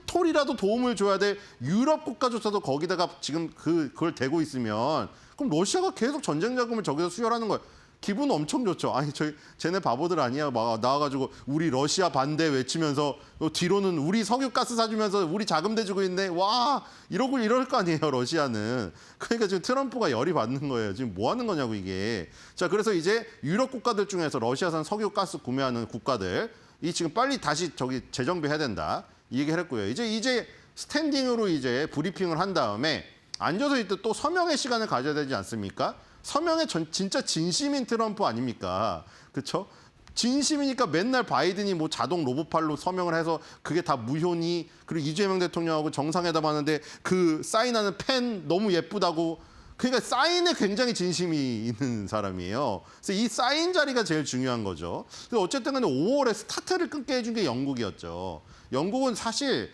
톨이라도 도움을 줘야 될 유럽 국가조차도 거기다가 지금 그걸 대고 있으면 그럼 러시아가 계속 전쟁 자금을 저기서 수혈하는 거예요. 기분 엄청 좋죠. 아니 쟤네 바보들 아니야. 막 나와가지고 우리 러시아 반대 외치면서 뒤로는 우리 석유가스 사주면서 우리 자금 대주고 있네. 와 이럴 거 아니에요 러시아는. 그러니까 지금 트럼프가 열이 받는 거예요. 지금 뭐 하는 거냐고 이게. 자 그래서 이제 유럽 국가들 중에서 러시아산 석유가스 구매하는 국가들 이 지금 빨리 다시 재정비해야 된다. 이 얘기를 했고요. 이제 스탠딩으로 이제 브리핑을 한 다음에 앉아서 이때 또 서명의 시간을 가져야 되지 않습니까? 서명의 진짜 진심인 트럼프 아닙니까? 그렇죠? 진심이니까 맨날 바이든이 뭐 자동 로봇팔로 서명을 해서 그게 다 무효니 그리고 이재명 대통령하고 정상회담 하는데 그 사인하는 펜 너무 예쁘다고 그러니까 사인에 굉장히 진심이 있는 사람이에요. 그래서 이 사인 자리가 제일 중요한 거죠. 그래서 어쨌든 간에 5월에 스타트를 끊게 해준 게 영국이었죠. 영국은 사실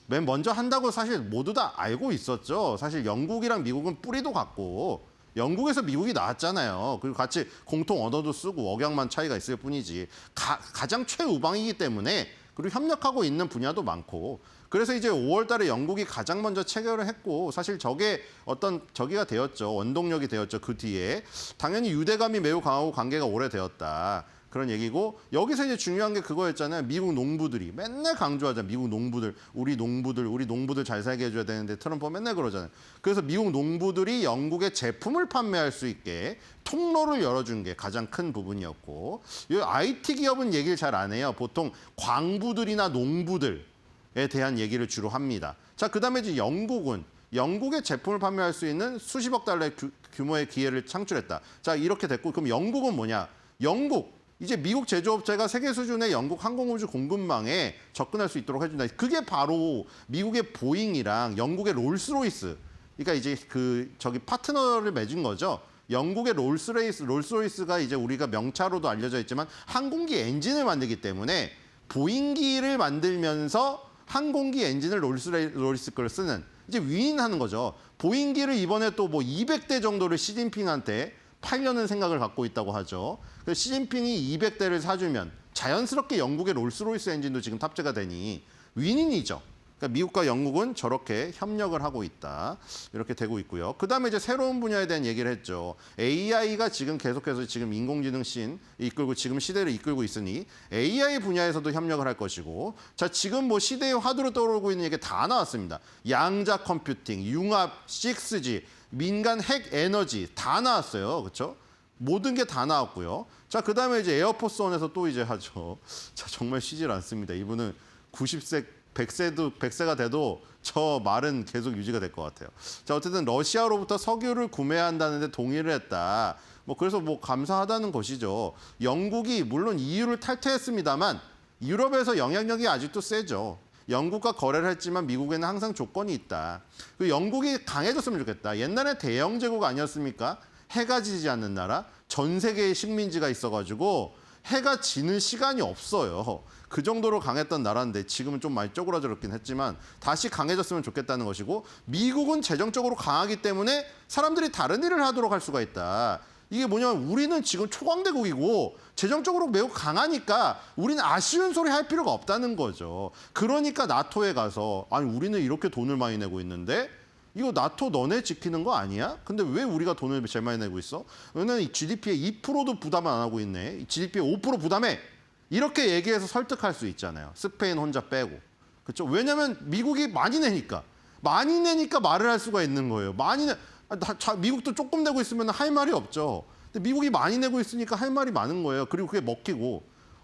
맨 먼저 한다고 사실 모두 다 알고 있었죠. 사실 영국이랑 미국은 뿌리도 같고 영국에서 미국이 나왔잖아요. 그리고 같이 공통 언어도 쓰고 억양만 차이가 있을 뿐이지. 가장 최우방이기 때문에 그리고 협력하고 있는 분야도 많고. 그래서 이제 5월 달에 영국이 가장 먼저 체결을 했고 사실 저게 어떤 저기가 되었죠. 원동력이 되었죠. 그 뒤에. 당연히 유대감이 매우 강하고 관계가 오래되었다. 그런 얘기고 여기서 이제 중요한 게 그거였잖아요. 미국 농부들이 맨날 강조하잖아요. 미국 농부들, 우리 농부들 잘 살게 해줘야 되는데 트럼프가 맨날 그러잖아요. 그래서 미국 농부들이 영국의 제품을 판매할 수 있게 통로를 열어준 게 가장 큰 부분이었고 이 IT 기업은 얘기를 잘 안 해요. 보통 광부들이나 농부들에 대한 얘기를 주로 합니다. 자, 그다음에 이제 영국의 제품을 판매할 수 있는 수십억 달러의 규모의 기회를 창출했다. 자, 이렇게 됐고 그럼 영국은 뭐냐? 이제 미국 제조업체가 세계 수준의 영국 항공우주 공급망에 접근할 수 있도록 해준다. 그게 바로 미국의 보잉이랑 영국의 롤스로이스. 그러니까 이제 파트너를 맺은 거죠. 영국의 롤스로이스가 이제 우리가 명차로도 알려져 있지만 항공기 엔진을 만들기 때문에 보잉기를 만들면서 항공기 엔진을 롤스로이스 걸 쓰는 이제 윈윈하는 거죠. 보잉기를 이번에 또 뭐 200대 정도를 시진핑한테 팔려는 생각을 갖고 있다고 하죠. 그래서 시진핑이 200대를 사주면 자연스럽게 영국의 롤스로이스 엔진도 지금 탑재가 되니 윈윈이죠. 그러니까 미국과 영국은 저렇게 협력을 하고 있다. 이렇게 되고 있고요. 그다음에 이제 새로운 분야에 대한 얘기를 했죠. AI가 지금 계속해서 지금 인공지능 씬 이끌고 지금 시대를 이끌고 있으니 AI 분야에서도 협력을 할 것이고 자 지금 뭐 시대의 화두로 떠오르고 있는 얘기 다 나왔습니다. 양자 컴퓨팅, 융합, 6G, 민간 핵 에너지 다 나왔어요. 그렇죠? 모든 게 다 나왔고요. 자, 그다음에 이제 에어포스원에서 또 이제 하죠. 자, 정말 쉬질 않습니다. 이분은 90세, 100세가 돼도 저 말은 계속 유지가 될 것 같아요. 자, 어쨌든 러시아로부터 석유를 구매한다는데 동의를 했다. 뭐 그래서 뭐 감사하다는 것이죠. 영국이 물론 EU를 탈퇴했습니다만 유럽에서 영향력이 아직도 세죠. 영국과 거래를 했지만 미국에는 항상 조건이 있다. 그 영국이 강해졌으면 좋겠다. 옛날에 대영 제국 아니었습니까? 해가 지지 않는 나라, 전 세계의 식민지가 있어가지고 해가 지는 시간이 없어요. 그 정도로 강했던 나라인데 지금은 좀 많이 쪼그라들었긴 했지만 다시 강해졌으면 좋겠다는 것이고, 미국은 재정적으로 강하기 때문에 사람들이 다른 일을 하도록 할 수가 있다. 이게 뭐냐면 우리는 지금 초강대국이고 재정적으로 매우 강하니까 우리는 아쉬운 소리 할 필요가 없다는 거죠. 그러니까 나토에 가서 아니 우리는 이렇게 돈을 많이 내고 있는데 이거 나토 너네 지키는 거 아니야? 근데 왜 우리가 돈을 제일 많이 내고 있어? 왜냐면 GDP의 2%도 부담 안 하고 있네. GDP의 5% 부담해. 이렇게 얘기해서 설득할 수 있잖아요. 스페인 혼자 빼고. 그렇죠? 왜냐면 미국이 많이 내니까. 많이 내니까 말을 할 수가 있는 거예요. 미국도 조금 내고 있으면 할 말이 없죠. 근데 미국이 많이 내고 있으니까 할 말이 많은 거예요. 그리고 그게 먹히고,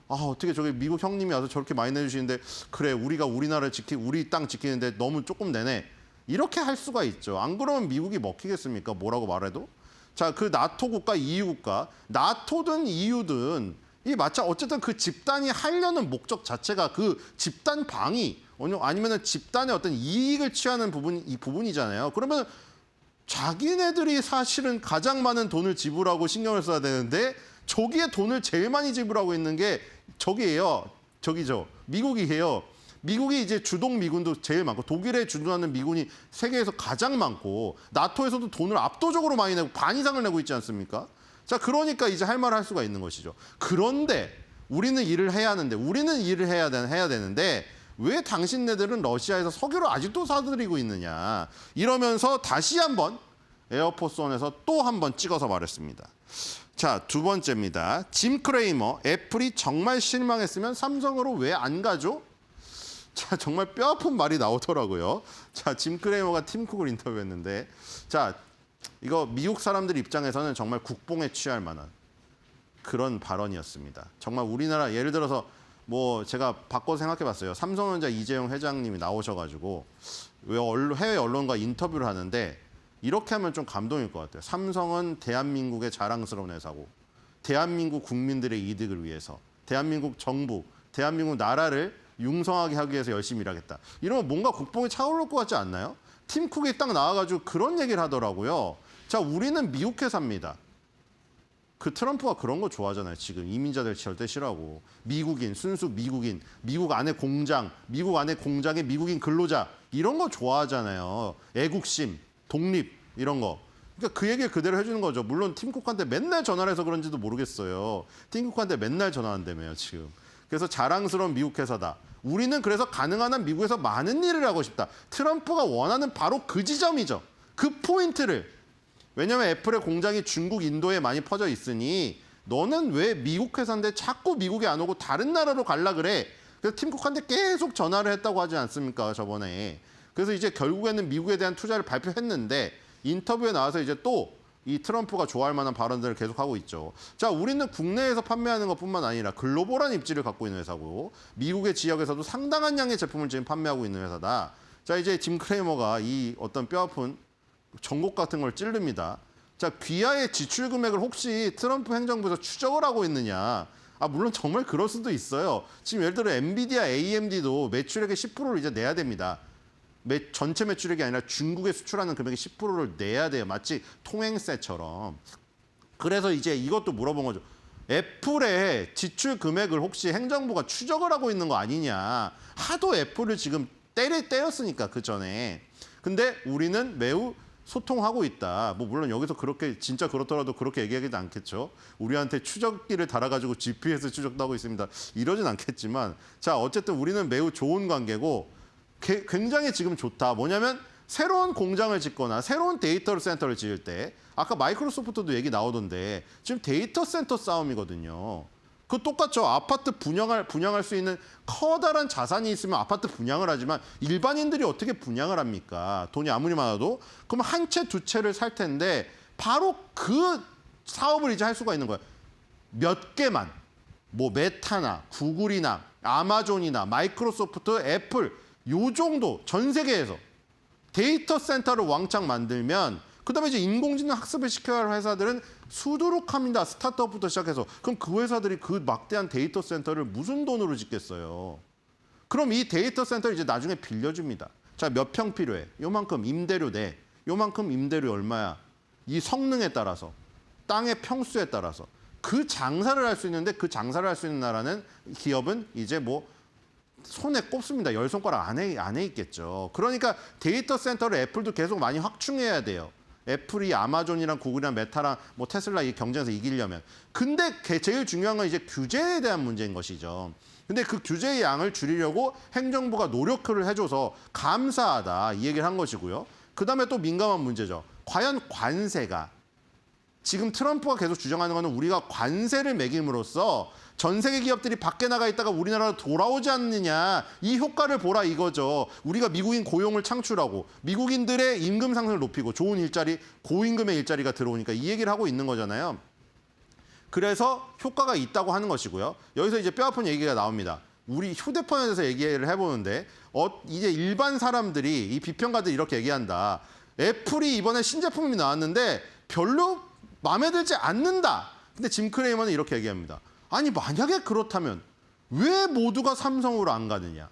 어떻게 저기 미국 형님이 와서 저렇게 많이 내주시는데, 그래, 우리가 우리나라를 우리 땅 지키는데 너무 조금 내네. 이렇게 할 수가 있죠. 안 그러면 미국이 먹히겠습니까? 뭐라고 말해도. 자, 그 나토 국가, EU 국가, 나토든 EU든 어쨌든 그 집단이 하려는 목적 자체가 그 집단 방위 아니면은 집단의 어떤 이익을 취하는 부분이잖아요. 그러면 자기네들이 사실은 가장 많은 돈을 지불하고 신경을 써야 되는데 저기에 돈을 제일 많이 지불하고 있는 게 미국이에요. 미국이 이제 주동 미군도 제일 많고 독일에 주둔하는 미군이 세계에서 가장 많고 나토에서도 돈을 압도적으로 많이 내고 반 이상을 내고 있지 않습니까? 자, 그러니까 이제 할 말을 할 수가 있는 것이죠. 그런데 우리는 일을 해야 되는데 왜 당신네들은 러시아에서 석유를 아직도 사들이고 있느냐. 이러면서 다시 한번 에어포스원에서 또 한 번 찍어서 말했습니다. 자, 두 번째입니다. 짐 크레이머, 애플이 정말 실망했으면 삼성으로 왜 안 가죠? 자, 정말 뼈아픈 말이 나오더라고요. 자, 짐 크레이머가 팀 쿡을 인터뷰했는데, 자, 이거 미국 사람들 입장에서는 정말 국뽕에 취할 만한 그런 발언이었습니다. 정말 우리나라 예를 들어서 제가 바꿔서 생각해봤어요. 삼성전자 이재용 회장님이 나오셔가지고 해외 언론과 인터뷰를 하는데 이렇게 하면 좀 감동일 것 같아요. 삼성은 대한민국의 자랑스러운 회사고 대한민국 국민들의 이득을 위해서 대한민국 정부, 대한민국 나라를 융성하게 하기 위해서 열심히 일하겠다. 이러면 뭔가 국뽕이 차오를 것 같지 않나요? 팀 쿡이 딱 나와가지고 그런 얘기를 하더라고요. 자, 우리는 미국 회사입니다. 그 트럼프가 그런 거 좋아하잖아요. 지금 이민자들 절대 싫어하고 미국인, 순수 미국인, 미국 안에 공장, 미국 안에 공장의 미국인 근로자 이런 거 좋아하잖아요. 애국심, 독립 이런 거. 그러니까 그 얘기를 그대로 해주는 거죠. 물론 팀 쿡한테 맨날 전화를 해서 그런지도 모르겠어요. 팀 쿡한테 맨날 전화한다며요, 지금. 그래서 자랑스러운 미국 회사다. 우리는 그래서 가능한 한 미국에서 많은 일을 하고 싶다. 트럼프가 원하는 바로 그 지점이죠. 그 포인트를. 왜냐하면 애플의 공장이 중국, 인도에 많이 퍼져 있으니 너는 왜 미국 회사인데 자꾸 미국에 안 오고 다른 나라로 갈라 그래. 그래서 팀 쿡한테 계속 전화를 했다고 하지 않습니까, 저번에. 그래서 이제 결국에는 미국에 대한 투자를 발표했는데 인터뷰에 나와서 이제 또 이 트럼프가 좋아할 만한 발언들을 계속하고 있죠. 자, 우리는 국내에서 판매하는 것뿐만 아니라 글로벌한 입지를 갖고 있는 회사고 미국의 지역에서도 상당한 양의 제품을 지금 판매하고 있는 회사다. 자, 이제 짐 크레이머가 이 어떤 뼈아픈 정곡 같은 걸 찌릅니다. 자, 귀하의 지출 금액을 혹시 트럼프 행정부에서 추적을 하고 있느냐. 물론 정말 그럴 수도 있어요. 지금 예를 들어 엔비디아, AMD도 매출액의 10%를 이제 내야 됩니다. 전체 매출액이 아니라 중국에 수출하는 금액의 10%를 내야 돼요. 마치 통행세처럼. 그래서 이제 이것도 물어본 거죠. 애플의 지출 금액을 혹시 행정부가 추적을 하고 있는 거 아니냐. 하도 애플을 지금 때렸으니까 그 전에. 근데 우리는 매우 소통하고 있다. 물론 여기서 그렇게 진짜 그렇더라도 그렇게 얘기하지는 않겠죠. 우리한테 추적기를 달아가지고 GPS 추적도 하고 있습니다. 이러진 않겠지만, 자, 어쨌든 우리는 매우 좋은 관계고 굉장히 지금 좋다. 뭐냐면 새로운 공장을 짓거나 새로운 데이터 센터를 지을 때 아까 마이크로소프트도 얘기 나오던데 지금 데이터 센터 싸움이거든요. 그 똑같죠. 아파트 분양할 수 있는 커다란 자산이 있으면 아파트 분양을 하지만 일반인들이 어떻게 분양을 합니까? 돈이 아무리 많아도. 그럼 한 채, 두 채를 살 텐데 바로 그 사업을 이제 할 수가 있는 거예요. 몇 개만. 메타나 구글이나 아마존이나 마이크로소프트, 애플 요 정도 전 세계에서 데이터 센터를 왕창 만들면 그다음에 이제 인공지능 학습을 시켜야 할 회사들은 수두룩합니다. 스타트업부터 시작해서. 그럼 그 회사들이 그 막대한 데이터 센터를 무슨 돈으로 짓겠어요? 그럼 이 데이터 센터를 이제 나중에 빌려줍니다. 자, 몇 평 필요해? 요만큼 임대료 내. 요만큼 임대료 얼마야? 이 성능에 따라서, 땅의 평수에 따라서 그 장사를 할 수 있는데 그 장사를 할 수 있는 나라는 기업은 이제 뭐 손에 꼽습니다. 10손가락 안에 있겠죠. 그러니까 데이터 센터를 애플도 계속 많이 확충해야 돼요. 애플이 아마존이랑 구글이랑 메타랑 뭐 테슬라 이 경쟁에서 이기려면. 근데 제일 중요한 건 이제 규제에 대한 문제인 것이죠. 근데 그 규제의 양을 줄이려고 행정부가 노력을 해줘서 감사하다 이 얘기를 한 것이고요. 그다음에 또 민감한 문제죠. 과연 관세가 지금 트럼프가 계속 주장하는 거는 우리가 관세를 매김으로써 전 세계 기업들이 밖에 나가 있다가 우리나라로 돌아오지 않느냐 이 효과를 보라 이거죠. 우리가 미국인 고용을 창출하고 미국인들의 임금 상승을 높이고 좋은 일자리, 고임금의 일자리가 들어오니까 이 얘기를 하고 있는 거잖아요. 그래서 효과가 있다고 하는 것이고요. 여기서 이제 뼈아픈 얘기가 나옵니다. 우리 휴대폰에 대해서 얘기를 해보는데 이제 일반 사람들이 이 비평가들이 이렇게 얘기한다. 애플이 이번에 신제품이 나왔는데 별로 마음에 들지 않는다. 근데 짐 크레이머는 이렇게 얘기합니다. 아니 만약에 그렇다면 왜 모두가 삼성으로 안 가느냐.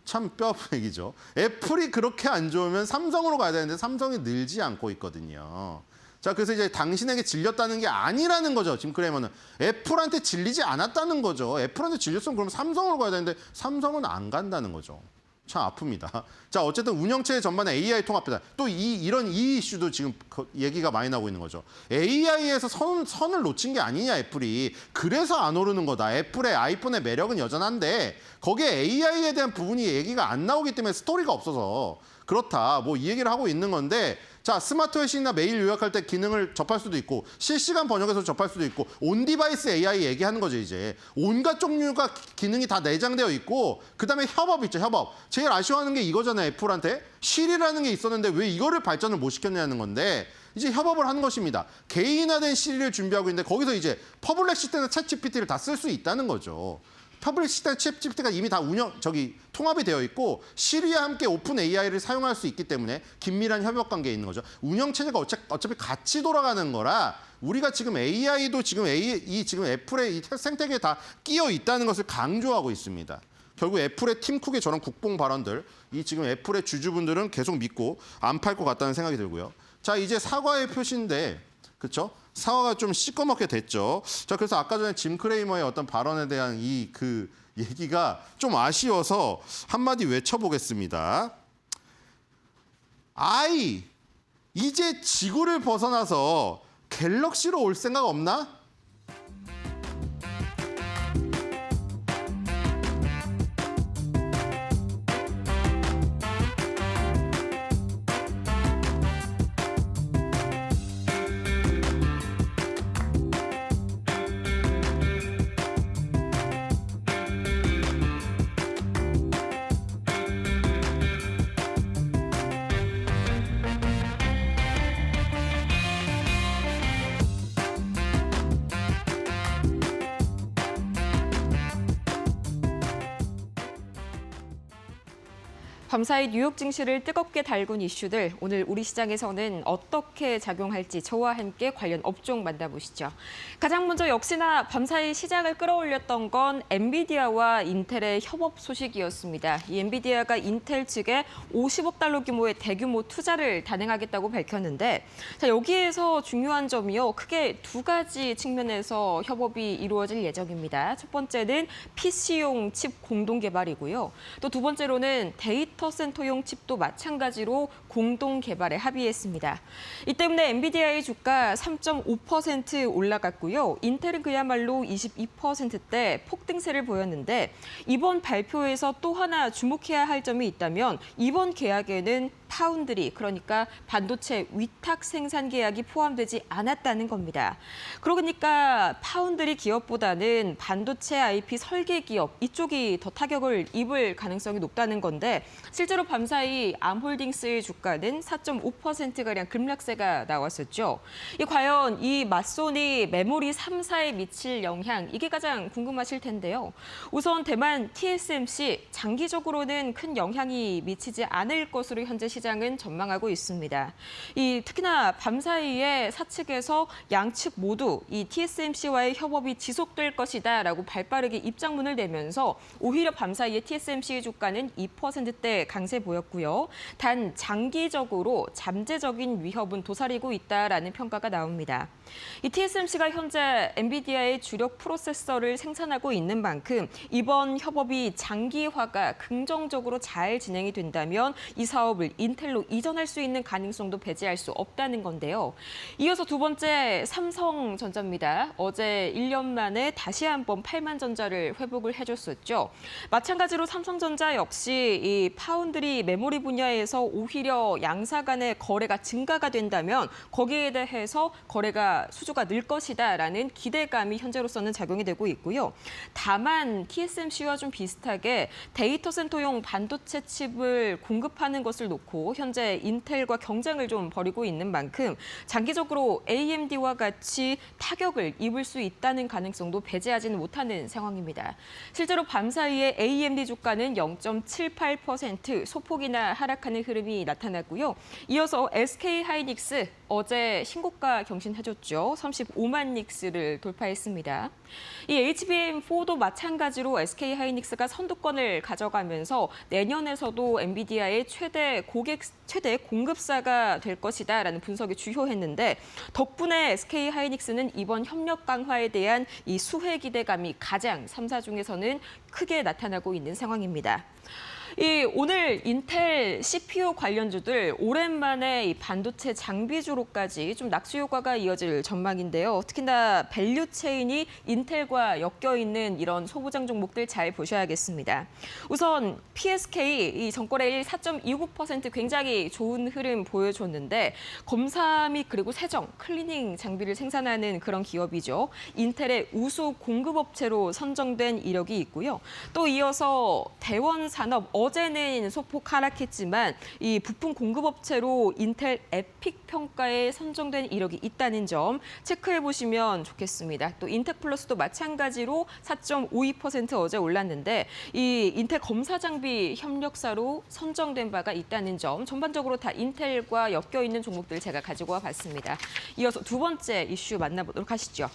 참 뼈아픈 얘기죠. 애플이 그렇게 안 좋으면 삼성으로 가야 되는데 삼성이 늘지 않고 있거든요. 자, 그래서 이제 당신에게 질렸다는 게 아니라는 거죠. 짐 크레이머는. 애플한테 질리지 않았다는 거죠. 애플한테 질렸으면 그럼 삼성으로 가야 되는데 삼성은 안 간다는 거죠. 참 아픕니다. 자, 어쨌든 운영체 전반에 AI 통합이다. 또 이런 이슈도 지금 얘기가 많이 나오고 있는 거죠. AI에서 선을 놓친 게 아니냐 애플이. 그래서 안 오르는 거다. 애플의 아이폰의 매력은 여전한데 거기에 AI에 대한 부분이 얘기가 안 나오기 때문에 스토리가 없어서 그렇다. 뭐 이 얘기를 하고 있는 건데 자, 스마트 회신이나 메일 요약할 때 기능을 접할 수도 있고 실시간 번역해서 접할 수도 있고 온디바이스 AI 얘기하는 거죠. 이제 온갖 종류가 기능이 다 내장되어 있고 그다음에 협업 있죠. 협업. 제일 아쉬워하는 게 이거잖아요. 애플한테 시리라는 게 있었는데 왜 이거를 발전을 못 시켰냐는 건데 이제 협업을 하는 것입니다. 개인화된 시리를 준비하고 있는데 거기서 이제 퍼블릭 시스템이나 챗GPT를 다 쓸 수 있다는 거죠. 퍼블릭 시스템 챗GPT가 이미 다 통합이 되어 있고 시리와 함께 오픈 AI를 사용할 수 있기 때문에 긴밀한 협업 관계에 있는 거죠. 운영 체제가 어차피 같이 돌아가는 거라 우리가 지금 AI도 지금 애플의 이 생태계에 다 끼어 있다는 것을 강조하고 있습니다. 결국 애플의 팀 쿡의 저런 국뽕 발언들, 이 지금 애플의 주주분들은 계속 믿고 안 팔 것 같다는 생각이 들고요. 자, 이제 사과의 표시인데, 그렇죠? 사과가 좀 시꺼멓게 됐죠. 자, 그래서 아까 전에 짐 크레이머의 어떤 발언에 대한 그 얘기가 좀 아쉬워서 한마디 외쳐보겠습니다. 이제 지구를 벗어나서 갤럭시로 올 생각 없나? 밤사이 뉴욕 증시를 뜨겁게 달군 이슈들, 오늘 우리 시장에서는 어떻게 작용할지 저와 함께 관련 업종 만나보시죠. 가장 먼저 역시나 밤사이 시장을 끌어올렸던 건 엔비디아와 인텔의 협업 소식이었습니다. 이 엔비디아가 인텔 측에 50억 달러 규모의 대규모 투자를 단행하겠다고 밝혔는데, 자, 여기에서 중요한 점이요, 크게 두 가지 측면에서 협업이 이루어질 예정입니다. 첫 번째는 PC용 칩 공동 개발이고요. 또 두 번째로는 데이터 센터용 칩도 마찬가지로 공동 개발에 합의했습니다. 이 때문에 엔비디아의 주가 3.5% 올라갔고요. 인텔은 그야말로 22%대 폭등세를 보였는데, 이번 발표에서 또 하나 주목해야 할 점이 있다면 이번 계약에는 파운드리, 그러니까 반도체 위탁 생산 계약이 포함되지 않았다는 겁니다. 그러니까 파운드리 기업보다는 반도체 IP 설계 기업 이쪽이 더 타격을 입을 가능성이 높다는 건데, 실제로 밤사이 암홀딩스의 주가는 4.5%가량 급락세가 나왔었죠. 과연 이 맞소니 메모리 3사에 미칠 영향, 이게 가장 궁금하실 텐데요. 우선 대만 TSMC 장기적으로는 큰 영향이 미치지 않을 것으로 현재 시장은 전망하고 있습니다. 특히나 밤사이에 사측에서 양측 모두 이 TSMC와의 협업이 지속될 것이다라고 발빠르게 입장문을 내면서 오히려 밤사이에 TSMC 주가는 2%대 강세 보였고요. 단 장기적으로 잠재적인 위협은 도사리고 있다라는 평가가 나옵니다. 이 TSMC가 현재 엔비디아의 주력 프로세서를 생산하고 있는 만큼 이번 협업이 장기화가 긍정적으로 잘 진행이 된다면 이 사업을 인텔로 이전할 수 있는 가능성도 배제할 수 없다는 건데요. 이어서 두 번째 삼성전자입니다. 어제 1년 만에 다시 한번 8만 전자를 회복을 해줬었죠. 마찬가지로 삼성전자 역시 이 파운드리 메모리 분야에서 오히려 양사 간의 거래가 증가가 된다면 거기에 대해서 거래가 수주가 늘 것이다라는 기대감이 현재로서는 작용이 되고 있고요. 다만 TSMC와 좀 비슷하게 데이터 센터용 반도체 칩을 공급하는 것을 놓고 현재 인텔과 경쟁을 좀 벌이고 있는 만큼 장기적으로 AMD와 같이 타격을 입을 수 있다는 가능성도 배제하지는 못하는 상황입니다. 실제로 밤사이에 AMD 주가는 0.78% 소폭이나 하락하는 흐름이 나타났고요. 이어서 SK하이닉스 어제 신고가 경신해줬죠. 35만 닉스를 돌파했습니다. 이 HBM4도 마찬가지로 SK하이닉스가 선두권을 가져가면서 내년에서도 엔비디아의 최대 공급사가 될 것이다라는 분석이 주요했는데 덕분에 SK하이닉스는 이번 협력 강화에 대한 이 수혜 기대감이 가장 3사 중에서는 크게 나타나고 있는 상황입니다. 오늘 인텔 CPU 관련주들 오랜만에 이 반도체 장비주로까지 좀 낙수 효과가 이어질 전망인데요. 특히나 밸류 체인이 인텔과 엮여 있는 이런 소부장 종목들 잘 보셔야겠습니다. 우선 PSK 이 전거래일 4.29% 굉장히 좋은 흐름 보여줬는데 검사 및 그리고 세정, 클리닝 장비를 생산하는 그런 기업이죠. 인텔의 우수 공급업체로 선정된 이력이 있고요. 또 이어서 대원산업 어제는 소폭 하락했지만 이 부품 공급업체로 인텔 에픽 평가에 선정된 이력이 있다는 점 체크해 보시면 좋겠습니다. 또 인텍플러스도 마찬가지로 4.52% 어제 올랐는데 이 인텔 검사 장비 협력사로 선정된 바가 있다는 점 전반적으로 다 인텔과 엮여 있는 종목들 제가 가지고 와봤습니다. 이어서 두 번째 이슈 만나보도록 하시죠.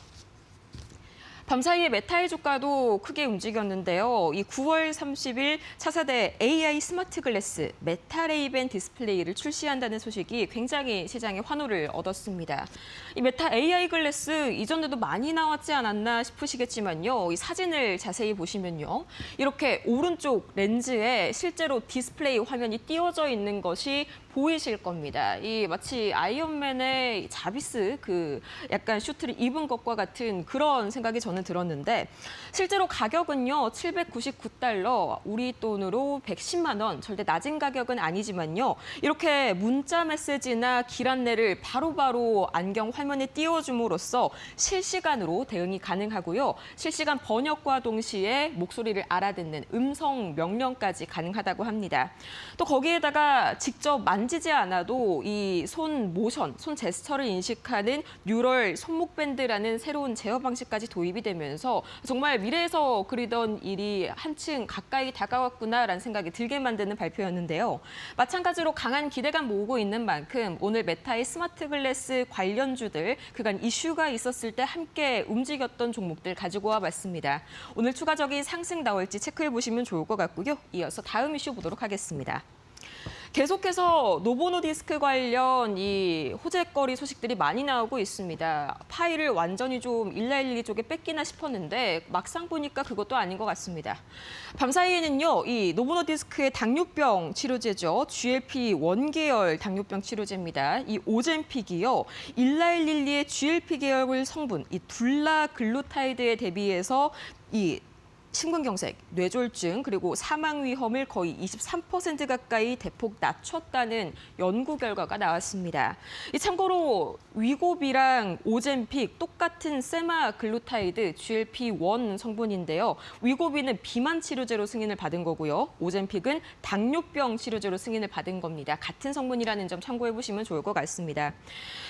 밤사이에 메타의 주가도 크게 움직였는데요. 이 9월 30일 차세대 AI 스마트 글래스 메타 레이벤 디스플레이를 출시한다는 소식이 굉장히 시장에 환호를 얻었습니다. 이 메타 AI 글래스 이전에도 많이 나왔지 않았나 싶으시겠지만요. 이 사진을 자세히 보시면요. 이렇게 오른쪽 렌즈에 실제로 디스플레이 화면이 띄워져 있는 것이 보이실 겁니다. 이 마치 아이언맨의 자비스 그 약간 슈트를 입은 것과 같은 그런 생각이 저는 들었는데 실제로 가격은요 799달러 우리 돈으로 110만 원 절대 낮은 가격은 아니지만요 이렇게 문자 메시지나 길 안내를 바로바로 안경 화면에 띄워줌으로써 실시간으로 대응이 가능하고요 실시간 번역과 동시에 목소리를 알아듣는 음성 명령까지 가능하다고 합니다. 또 거기에다가 직접 만지지 않아도 이 손 모션, 손 제스처를 인식하는 뉴럴 손목 밴드라는 새로운 제어 방식까지 도입이 되면서 정말 미래에서 그리던 일이 한층 가까이 다가왔구나라는 생각이 들게 만드는 발표였는데요. 마찬가지로 강한 기대감 모으고 있는 만큼 오늘 메타의 스마트 글래스 관련주들 그간 이슈가 있었을 때 함께 움직였던 종목들 가지고 와봤습니다. 오늘 추가적인 상승 나올지 체크해 보시면 좋을 것 같고요. 이어서 다음 이슈 보도록 하겠습니다. 계속해서 노보노디스크 관련 이 호재거리 소식들이 많이 나오고 있습니다. 파일을 완전히 좀 1112 쪽에 뺏기나 싶었는데 막상 보니까 그것도 아닌 것 같습니다. 밤사이에는요, 이 노보노디스크의 당뇨병 치료제죠. GLP-1 계열 당뇨병 치료제입니다. 이 오젬픽이요, 1112의 GLP 계열 성분, 이 둘라글루타이드에 대비해서 이 심근경색, 뇌졸중, 그리고 사망 위험을 거의 23% 가까이 대폭 낮췄다는 연구 결과가 나왔습니다. 참고로 위고비랑 오젬픽 똑같은 세마글루타이드 GLP-1 성분인데요. 위고비는 비만 치료제로 승인을 받은 거고요. 오젬픽은 당뇨병 치료제로 승인을 받은 겁니다. 같은 성분이라는 점 참고해 보시면 좋을 것 같습니다.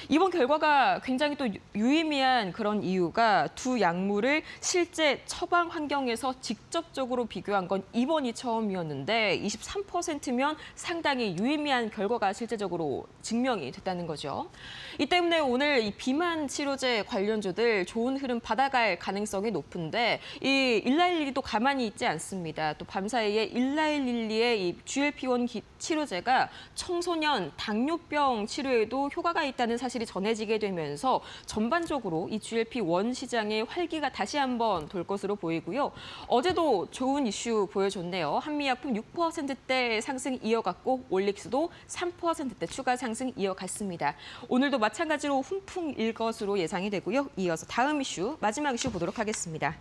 이번 결과가 굉장히 또 유의미한 그런 이유가 두 약물을 실제 처방 환경에서 관련해서 직접적으로 비교한 건 이번이 처음이었는데 23%면 상당히 유의미한 결과가 실제적으로 증명이 됐다는 거죠. 이 때문에 오늘 이 비만 치료제 관련주들 좋은 흐름 받아갈 가능성이 높은데 이 1112도 가만히 있지 않습니다. 또 밤사이에 1112의 이 GLP-1 치료제가 청소년 당뇨병 치료에도 효과가 있다는 사실이 전해지게 되면서 전반적으로 이 GLP-1 시장의 활기가 다시 한번 돌 것으로 보이고요. 어제도 좋은 이슈 보여줬네요. 한미약품 6%대 상승 이어갔고 올릭스도 3%대 추가 상승 이어갔습니다. 오늘도 마찬가지로 훈풍일 것으로 예상이 되고요. 이어서 다음 이슈, 마지막 이슈 보도록 하겠습니다.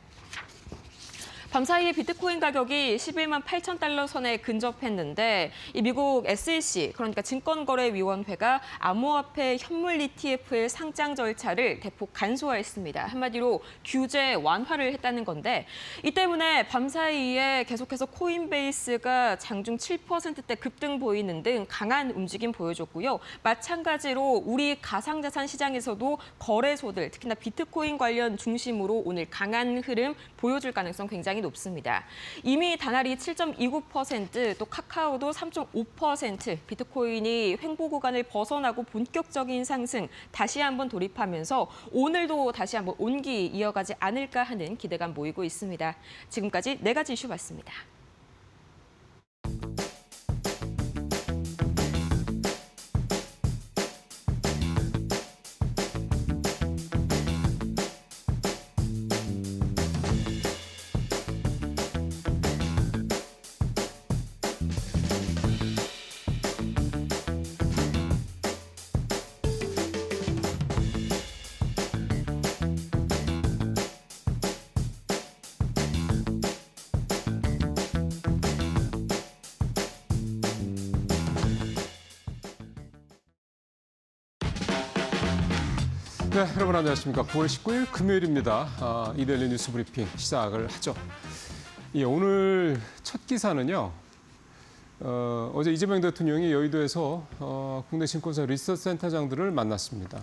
밤사이에 비트코인 가격이 11만 8천 달러 선에 근접했는데 이 미국 SEC, 그러니까 증권거래위원회가 암호화폐 현물 ETF의 상장 절차를 대폭 간소화했습니다. 한마디로 규제 완화를 했다는 건데 이 때문에 밤사이에 계속해서 코인베이스가 장중 7%대 급등 보이는 등 강한 움직임 보여줬고요. 마찬가지로 우리 가상자산 시장에서도 거래소들, 특히나 비트코인 관련 중심으로 오늘 강한 흐름 보여줄 가능성 굉장히 높습니다. 이미 다날이 7.29%, 또 카카오도 3.5%, 비트코인이 횡보 구간을 벗어나고 본격적인 상승 다시 한번 돌입하면서 오늘도 다시 한번 온기 이어가지 않을까 하는 기대감 모이고 있습니다. 지금까지 4가지 이슈 봤습니다. 네, 여러분 안녕하십니까. 9월 19일 금요일입니다. 이데일리 뉴스 브리핑 시작을 하죠. 예, 오늘 첫 기사는요. 어제 이재명 대통령이 여의도에서 국내 증권사 리서치 센터장들을 만났습니다.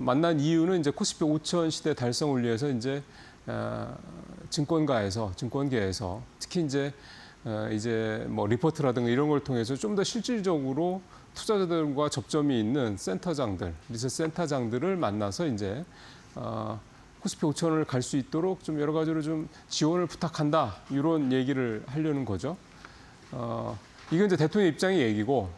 만난 이유는 이제 코스피 5천 시대 달성을 위해서 이제 증권계에서 특히 이제 뭐 리포트라든가 이런 걸 통해서 좀 더 실질적으로 투자자들과 접점이 있는 센터장들, 리서치 센터장들을 만나서 이제 코스피 5천을 갈 수 있도록 좀 여러 가지로 좀 지원을 부탁한다 이런 얘기를 하려는 거죠. 이건 이제 대통령 입장의 얘기고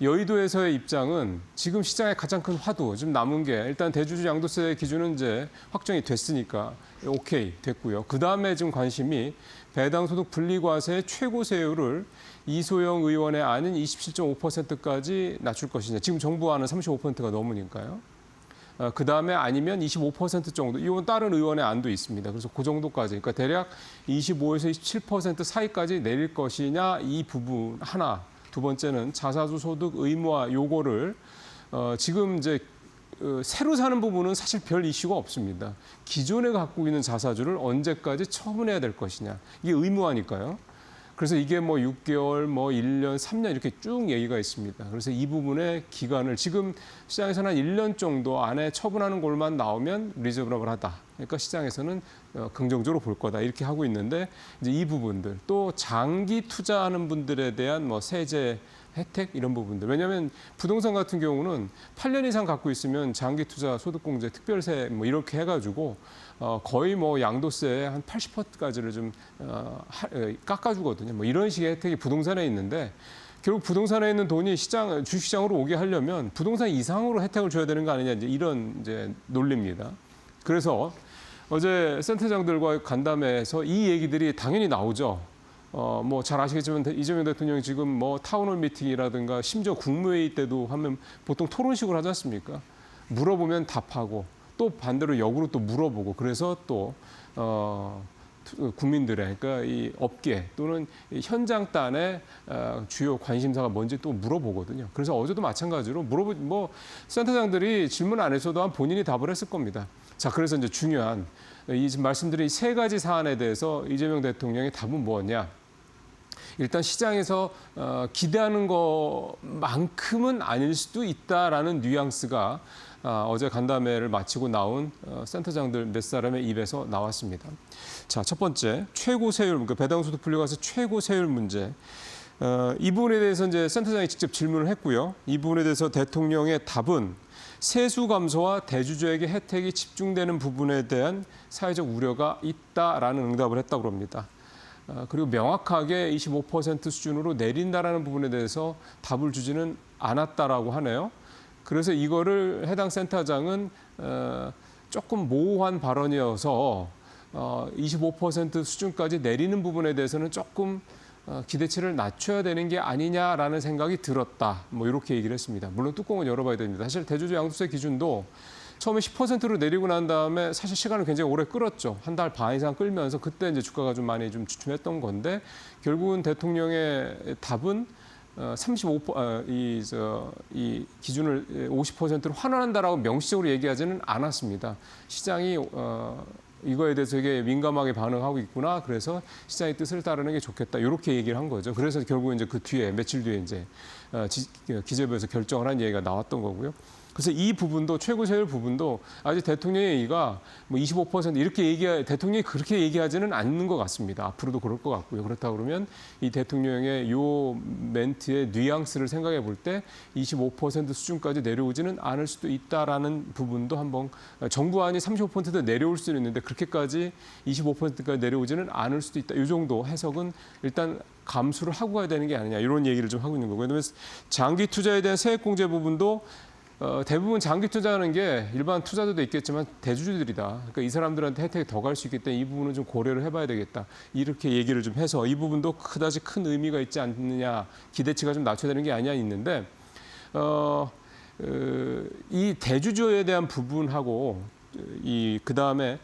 여의도에서의 입장은 지금 시장의 가장 큰 화두 좀 남은 게 일단 대주주 양도세 기준은 이제 확정이 됐으니까 오케이 됐고요. 그 다음에 지금 관심이 배당소득 분리과세의 최고 세율을 이소영 의원의 안인 27.5%까지 낮출 것이냐. 지금 정부 안은 35%가 넘으니까요. 그 다음에 아니면 25% 정도. 이건 다른 의원의 안도 있습니다. 그래서 그 정도까지. 그러니까 대략 25에서 27% 사이까지 내릴 것이냐. 이 부분 하나. 두 번째는 자사주 소득 의무화 요거를 지금 이제 새로 사는 부분은 사실 별 이슈가 없습니다. 기존에 갖고 있는 자사주를 언제까지 처분해야 될 것이냐. 이게 의무화니까요. 그래서 이게 뭐 6개월, 뭐 1년, 3년 이렇게 쭉 얘기가 있습니다. 그래서 이 부분의 기간을 지금 시장에서는 한 1년 정도 안에 처분하는 걸만 나오면 리저너블하다. 그러니까 시장에서는 긍정적으로 볼 거다. 이렇게 하고 있는데 이제 이 부분들 또 장기 투자하는 분들에 대한 뭐 세제 혜택 이런 부분들. 왜냐하면 부동산 같은 경우는 8년 이상 갖고 있으면 장기 투자 소득공제 특별세 뭐 이렇게 해가지고 거의 뭐 양도세 한 80%까지를 좀 깎아주거든요. 뭐 이런 식의 혜택이 부동산에 있는데 결국 부동산에 있는 돈이 주식시장으로 오게 하려면 부동산 이상으로 혜택을 줘야 되는 거 아니냐 이런 이제 논리입니다. 그래서 어제 센터장들과 간담회에서 이 얘기들이 당연히 나오죠. 뭐 잘 아시겠지만 이재명 대통령이 지금 뭐 타운홀 미팅이라든가 심지어 국무회의 때도 하면 보통 토론식으로 하지 않습니까? 물어보면 답하고 또 반대로 역으로 또 물어보고 그래서 또 국민들의 그러니까 이 업계 또는 현장단의 주요 관심사가 뭔지 또 물어보거든요. 그래서 어제도 마찬가지로 뭐 센터장들이 질문 안 했어도 한 본인이 답을 했을 겁니다. 자, 그래서 이제 중요한 이 지금 말씀드린 3가지 사안에 대해서 이재명 대통령의 답은 뭐냐? 일단 시장에서 기대하는 것만큼은 아닐 수도 있다라는 뉘앙스가 어제 간담회를 마치고 나온 센터장들 몇 사람의 입에서 나왔습니다. 자, 첫 번째 최고 세율, 그러니까 배당수도 풀려가서 최고 세율 문제. 이 부분에 대해서 이제 센터장이 직접 질문을 했고요. 이 부분에 대해서 대통령의 답은 세수 감소와 대주주에게 혜택이 집중되는 부분에 대한 사회적 우려가 있다라는 응답을 했다고 합니다. 그리고 명확하게 25% 수준으로 내린다라는 부분에 대해서 답을 주지는 않았다라고 하네요. 그래서 이거를 해당 센터장은 조금 모호한 발언이어서 25% 수준까지 내리는 부분에 대해서는 조금 기대치를 낮춰야 되는 게 아니냐라는 생각이 들었다. 뭐 이렇게 얘기를 했습니다. 물론 뚜껑은 열어봐야 됩니다. 사실 대주주 양도세 기준도 처음에 10%로 내리고 난 다음에 사실 시간을 굉장히 오래 끌었죠. 한 달 반 이상 끌면서 그때 이제 주가가 좀 많이 좀 주춤했던 건데 결국은 대통령의 답은 이 기준을 50%로 환원한다라고 명시적으로 얘기하지는 않았습니다. 시장이 이거에 대해서 되게 민감하게 반응하고 있구나. 그래서 시장의 뜻을 따르는 게 좋겠다. 이렇게 얘기를 한 거죠. 그래서 결국 이제 그 뒤에 며칠 뒤에 이제 기재부에서 결정을 한 얘기가 나왔던 거고요. 그래서 이 부분도 최고 세율 부분도 아직 대통령의 얘기가 뭐 25% 이렇게 대통령이 그렇게 얘기하지는 않는 것 같습니다. 앞으로도 그럴 것 같고요. 그렇다 그러면 이 대통령의 요 멘트의 뉘앙스를 생각해 볼 때 25% 수준까지 내려오지는 않을 수도 있다라는 부분도 한번 정부안이 35%도 내려올 수는 있는데 그렇게까지 25%까지 내려오지는 않을 수도 있다. 이 정도 해석은 일단 감수를 하고 가야 되는 게 아니냐 이런 얘기를 좀 하고 있는 거고요. 그다음에 장기 투자에 대한 세액공제 부분도 대부분 장기 투자하는 게 일반 투자자도 있겠지만 대주주들이다. 그러니까 이 사람들한테 혜택이 더 갈 수 있기 때문에 이 부분은 좀 고려를 해봐야 되겠다. 이렇게 얘기를 좀 해서 이 부분도 그다지 큰 의미가 있지 않느냐. 기대치가 좀 낮춰야 되는 게 아니냐 있는데 이 대주주에 대한 부분하고 그다음에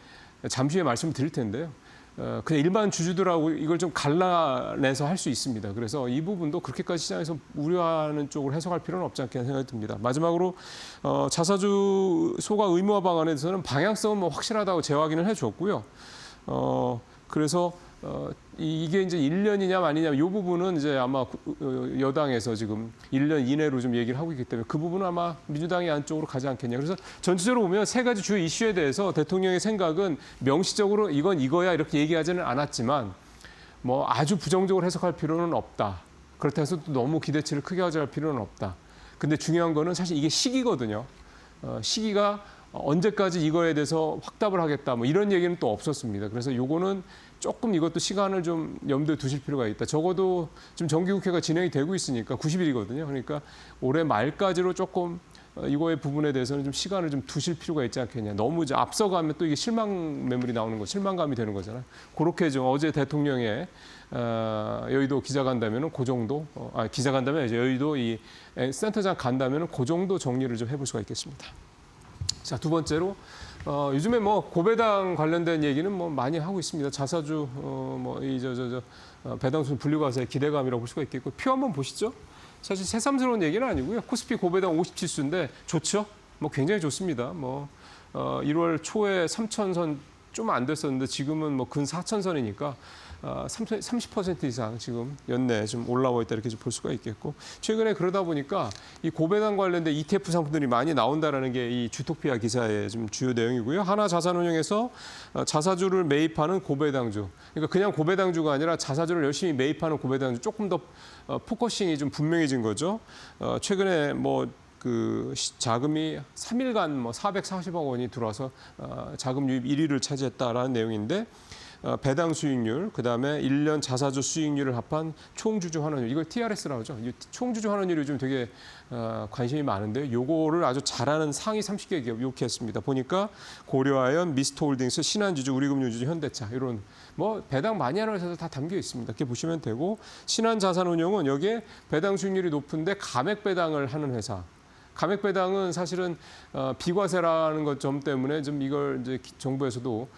잠시 후에 말씀을 드릴 텐데요. 그냥 일반 주주들하고 이걸 좀 갈라내서 할 수 있습니다. 그래서 이 부분도 그렇게까지 시장에서 우려하는 쪽으로 해석할 필요는 없지 않겠는 생각이 듭니다. 마지막으로 자사주 소가 의무화 방안에 대해서는 방향성은 뭐 확실하다고 재확인을 해줬고요. 그래서 이게 이제 1년이냐 아니냐 이 부분은 이제 아마 여당에서 지금 1년 이내로 좀 얘기를 하고 있기 때문에 그 부분은 아마 민주당이 안쪽으로 가지 않겠냐. 그래서 전체적으로 보면 세 가지 주요 이슈에 대해서 대통령의 생각은 명시적으로 이건 이거야 이렇게 얘기하지는 않았지만 뭐 아주 부정적으로 해석할 필요는 없다. 그렇다 해서 또 너무 기대치를 크게 가져갈 필요는 없다. 근데 중요한 거는 사실 이게 시기거든요. 시기가 언제까지 이거에 대해서 확답을 하겠다 뭐 이런 얘기는 또 없었습니다. 그래서 요거는 조금 이것도 시간을 좀 염두에 두실 필요가 있다. 적어도 지금 정기국회가 진행이 되고 있으니까 90일이거든요. 그러니까 올해 말까지로 조금 이거의 부분에 대해서는 좀 시간을 좀 두실 필요가 있지 않겠냐. 너무 이제 앞서가면 또 이게 실망 매물이 나오는 거, 실망감이 되는 거잖아요. 그렇게 좀 어제 대통령의 여의도 기자간담회는 그 정도, 기자간담회 이제 여의도 이 센터장 간담회는 그 정도 정리를 좀 해볼 수가 있겠습니다. 자, 두 번째로 요즘에 뭐 고배당 관련된 얘기는 뭐 많이 하고 있습니다. 자사주 배당수 분류과세의 기대감이라고 볼 수가 있겠고 표 한번 보시죠. 사실 새삼스러운 얘기는 아니고요. 코스피 고배당 57수인데 좋죠. 뭐 굉장히 좋습니다. 1월 초에 3,000선 좀 안 됐었는데 지금은 뭐 근 4,000선이니까 30% 이상 지금 연내 좀 올라와 있다 이렇게 좀 볼 수가 있겠고 최근에 그러다 보니까 이 고배당 관련된 ETF 상품들이 많이 나온다라는 게 이 주토피아 기사의 좀 주요 내용이고요. 하나자산운용에서 자사주를 매입하는 고배당주. 그러니까 그냥 고배당주가 아니라 자사주를 열심히 매입하는 고배당주 조금 더 포커싱이 좀 분명해진 거죠. 최근에 그 자금이 3일간 440억 원이 들어와서 자금 유입 1위를 차지했다라는 내용인데 배당 수익률, 그다음에 1년 자사주 수익률을 합한 총주주 환원율, 이걸 TRS라고 하죠. 총주주 환원율이 좀 되게 관심이 많은데요. 요거를 아주 잘하는 상위 30개 기업 이렇게 했습니다. 보니까 고려아연, 미스터홀딩스, 신한주주, 우리금융주주, 현대차 이런 배당 많이 하는 회사들 다 담겨 있습니다. 이렇게 보시면 되고 신한자산운용은 여기에 배당 수익률이 높은데 감액 배당을 하는 회사. 감액 배당은 사실은 비과세라는 것 점 때문에 좀 이걸 이제 정부에서도